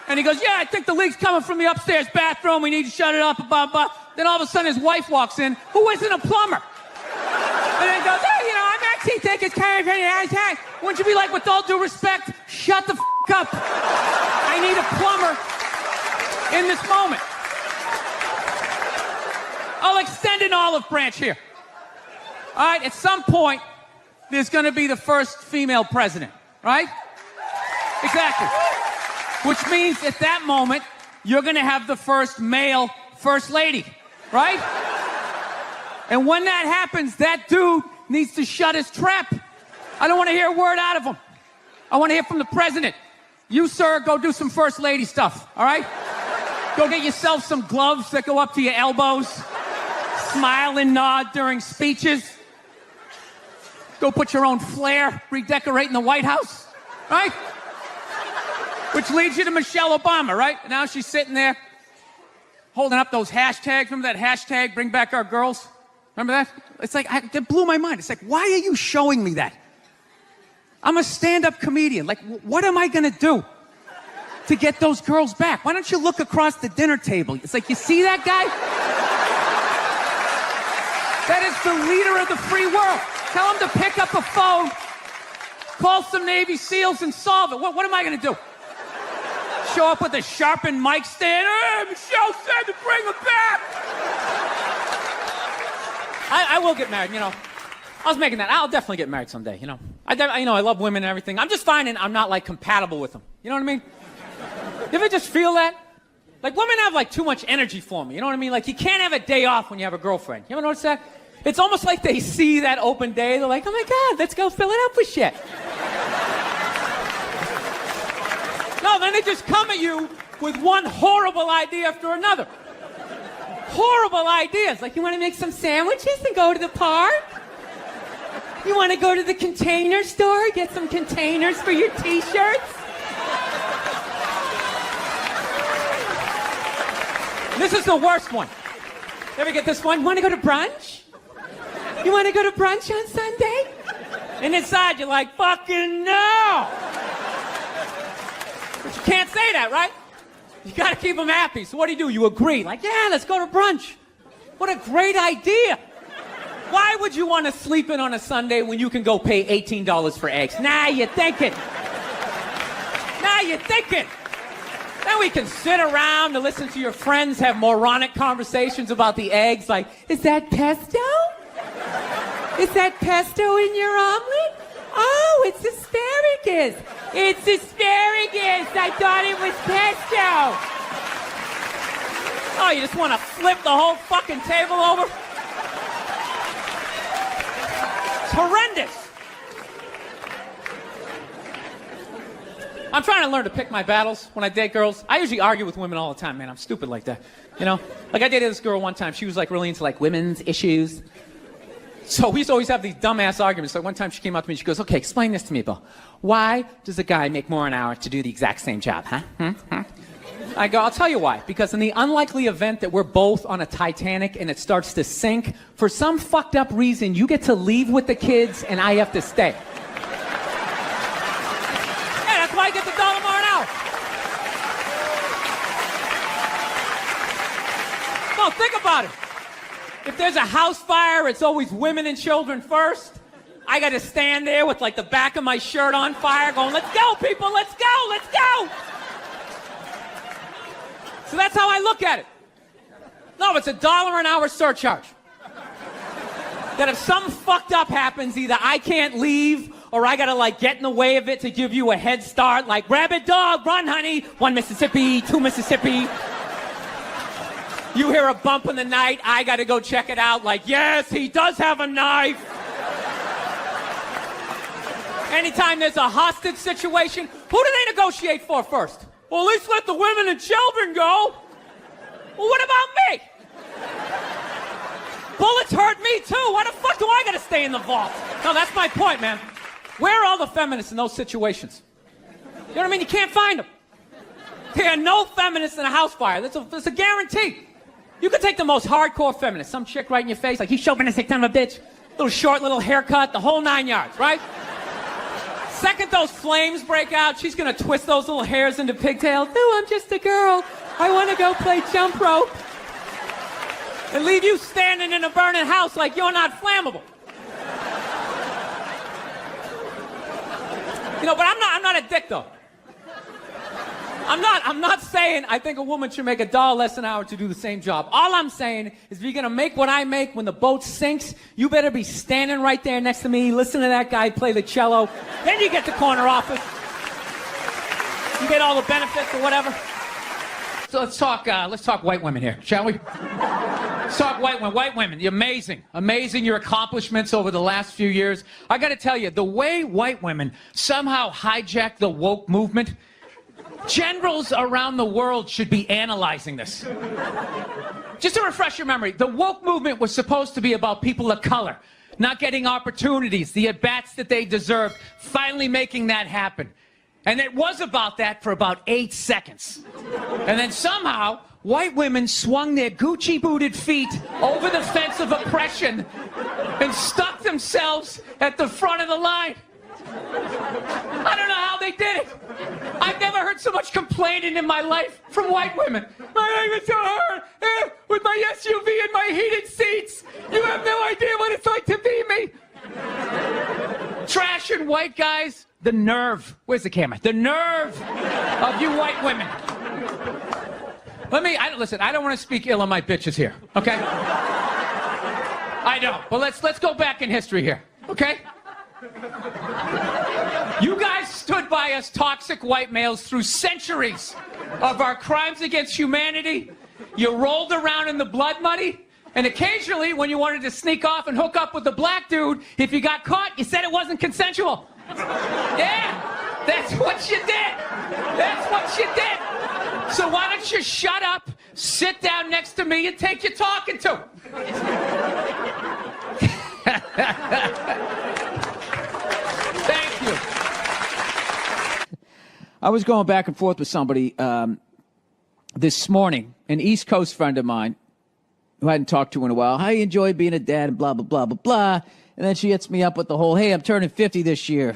and he goes, yeah, I think the leak's coming from the upstairs bathroom. We need to shut it off, blah, blah. Then all of a sudden his wife walks in, who isn't a plumber. And then he goes, hey, I'm actually taking care of it. Wouldn't you be like, with all due respect, shut the up. I need a plumber in this moment. I'll extend an olive branch here. All right, at some point, there's going to be the first female president, right? Exactly. Which means at that moment, you're going to have the first male first lady, right? And when that happens, that dude needs to shut his trap. I don't want to hear a word out of him. I want to hear from the president. You, sir, go do some first lady stuff, all right? Go get yourself some gloves that go up to your elbows. Smile and nod during speeches. Go put your own flair redecorating the White House, right? Which leads you to Michelle Obama, right? Now she's sitting there holding up those hashtags. Remember that hashtag, bring back our girls? Remember that? It's like, that blew my mind. It's like, why are you showing me that? I'm a stand-up comedian. Like, what am I going to do to get those girls back? Why don't you look across the dinner table? It's like, you see that guy? That is the leader of the free world. Tell him to pick up a phone, call some Navy SEALs and solve it. What am I going to do? Show up with a sharpened mic stand? Hey, Michelle said to bring him back. I will get married, you know. I was making that. I'll definitely get married someday, you know. I love women and everything. I'm just finding I'm not, like, compatible with them. You know what I mean? You ever just feel that? Like, women have, like, too much energy for me. You know what I mean? Like, you can't have a day off when you have a girlfriend. You ever notice that? It's almost like they see that open day. They're like, oh, my God, let's go fill it up with shit. No, then they just come at you with one horrible idea after another. Horrible ideas. Like, you want to make some sandwiches and go to the park? You want to go to the Container Store, get some containers for your T-shirts? This is the worst one. Ever get this one? Want to go to brunch? You want to go to brunch on Sunday? And inside you're like, fucking no! But you can't say that, right? You got to keep them happy. So what do? You agree. Like, yeah, let's go to brunch. What a great idea. Why would you want to sleep in on a Sunday when you can go pay $18 for eggs? Now you're thinking. Now you're thinking. Then we can sit around and listen to your friends have moronic conversations about the eggs. Like, is that pesto? Is that pesto in your omelet? Oh, it's asparagus. It's asparagus. I thought it was pesto. Oh, you just want to flip the whole fucking table over? It's horrendous. I'm trying to learn to pick my battles when I date girls. I usually argue with women all the time, man. I'm stupid like that. You know? Like, I dated this girl one time. She was, like, really into, like, women's issues. So we used to always have these dumbass arguments. So one time she came up to me and she goes, okay, explain this to me, Bill. Why does a guy make more an hour to do the exact same job, huh? I go, I'll tell you why. Because in the unlikely event that we're both on a Titanic and it starts to sink, for some fucked up reason, you get to leave with the kids and I have to stay. Yeah, that's why I get the $1 more an hour. No, think about it. If there's a house fire, it's always women and children first. I got to stand there with, like, the back of my shirt on fire going, let's go, people, let's go, let's go. So that's how I look at it. No, it's $1 an hour surcharge. That if something fucked up happens, either I can't leave or I got to, like, get in the way of it to give you a head start, like, rabid dog, run, honey, 1 Mississippi, 2 Mississippi. You hear a bump in the night, I got to go check it out, like, yes, he does have a knife. Anytime there's a hostage situation, who do they negotiate for first? Well, at least let the women and children go. Well, what about me? Bullets hurt me too. Why the fuck do I got to stay in the vault? No, that's my point, man. Where are all the feminists in those situations? You know what I mean? You can't find them. There are no feminists in a house fire. That's a guarantee. You could take the most hardcore feminist, some chick right in your face, like, he's chauvinistic son of a bitch, little short, little haircut, the whole 9 yards, right? Second those flames break out, she's gonna twist those little hairs into pigtails. No, I'm just a girl. I want to go play jump rope. And leave you standing in a burning house like you're not flammable. You know, but I'm not a dick, though. I'm not saying I think a woman should make $1 less an hour to do the same job. All I'm saying is if you're going to make what I make when the boat sinks, you better be standing right there next to me, listen to that guy play the cello. Then you get the corner office. You get all the benefits or whatever. let's talk white women here, shall we? Let's talk white women. White women, you're amazing your accomplishments over the last few years. I got to tell you, the way white women somehow hijacked the woke movement, generals around the world should be analyzing this. Just to refresh your memory, the woke movement was supposed to be about people of color not getting opportunities, the at-bats that they deserved, finally making that happen. And it was about that for about 8 seconds. And then somehow, white women swung their Gucci-booted feet over the fence of oppression and stuck themselves at the front of the line. I don't know how they did it. I've never heard so much complaining in my life from white women. My life is so hard with my SUV and my heated seats. You have no idea what it's like to be me. Trash and white guys, the nerve. Where's the camera? The nerve of you white women. Listen, I don't want to speak ill of my bitches here, okay? I don't. But let's go back in history here, okay? You guys stood by us toxic white males through centuries of our crimes against humanity. You rolled around in the blood money, and occasionally, when you wanted to sneak off and hook up with a black dude, if you got caught, you said it wasn't consensual. Yeah, that's what you did. That's what you did. So why don't you shut up, sit down next to me, and take your talking to. Thank you. I was going back and forth with somebody this morning, an East Coast friend of mine who I hadn't talked to in a while. How you enjoy being a dad and blah, blah, blah, blah, blah. And then she hits me up with the whole, hey, I'm turning 50 this year.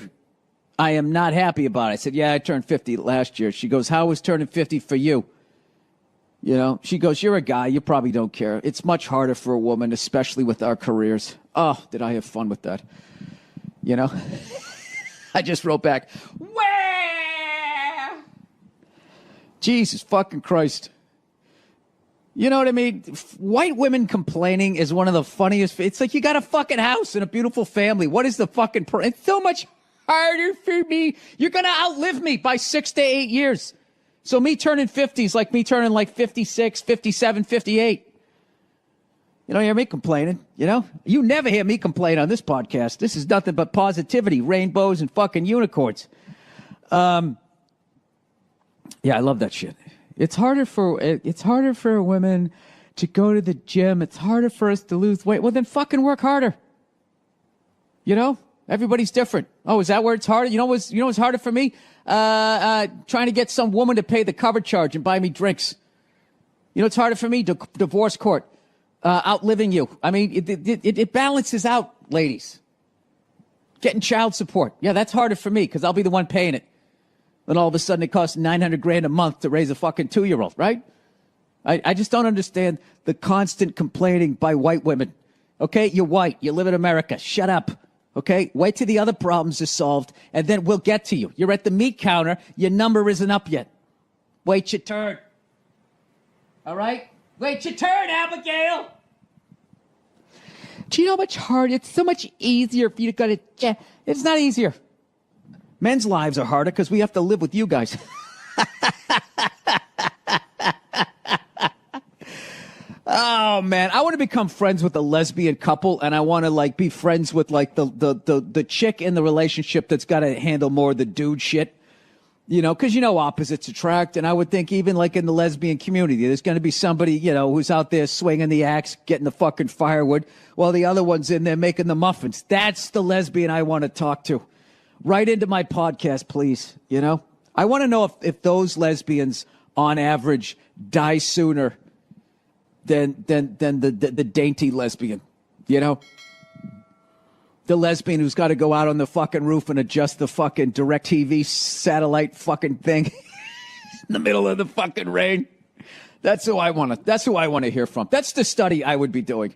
I am not happy about it. I said, yeah, I turned 50 last year. She goes, how was turning 50 for you? You know, she goes, you're a guy. You probably don't care. It's much harder for a woman, especially with our careers. Oh, did I have fun with that? You know? I just wrote back, where? Jesus fucking Christ. You know what I mean? White women complaining is one of the funniest. It's like you got a fucking house and a beautiful family. What is the fucking... It's so much harder for me. You're going to outlive me by 6 to 8 years. So me turning 50 is like me turning like 56, 57, 58. You don't hear me complaining, you know? You never hear me complain on this podcast. This is nothing but positivity, rainbows, and fucking unicorns. Yeah, I love that shit. It's harder for women to go to the gym. It's harder for us to lose weight. Well, then fucking work harder. You know? Everybody's different. Oh, is that where it's harder? You know what's harder for me? Trying to get some woman to pay the cover charge and buy me drinks. You know it's harder for me? Divorce court. Outliving you. I mean, it balances out, ladies. Getting child support. Yeah, that's harder for me because I'll be the one paying it. Then all of a sudden it costs $900,000 a month to raise a fucking 2-year-old, right? I just don't understand the constant complaining by white women. Okay, you're white. You live in America. Shut up. Okay, wait till the other problems are solved, and then we'll get to you. You're at the meat counter. Your number isn't up yet. Wait your turn. All right? Wait your turn, Abigail. Do you know how much harder? It's so much easier for you to go to... Yeah, it's not easier. Men's lives are harder because we have to live with you guys. Oh, man. I want to become friends with a lesbian couple, and I want to, like, be friends with, like, the chick in the relationship that's got to handle more of the dude shit. You know, because, you know, opposites attract, and I would think even, like, in the lesbian community, there's going to be somebody, you know, who's out there swinging the axe, getting the fucking firewood, while the other one's in there making the muffins. That's the lesbian I want to talk to. Right into my podcast, please, you know? I want to know if those lesbians, on average, die sooner than the dainty lesbian, you know? The lesbian who's got to go out on the fucking roof and adjust the fucking DirecTV satellite fucking thing in the middle of the fucking rain. That's who I want to hear from. That's the study I would be doing.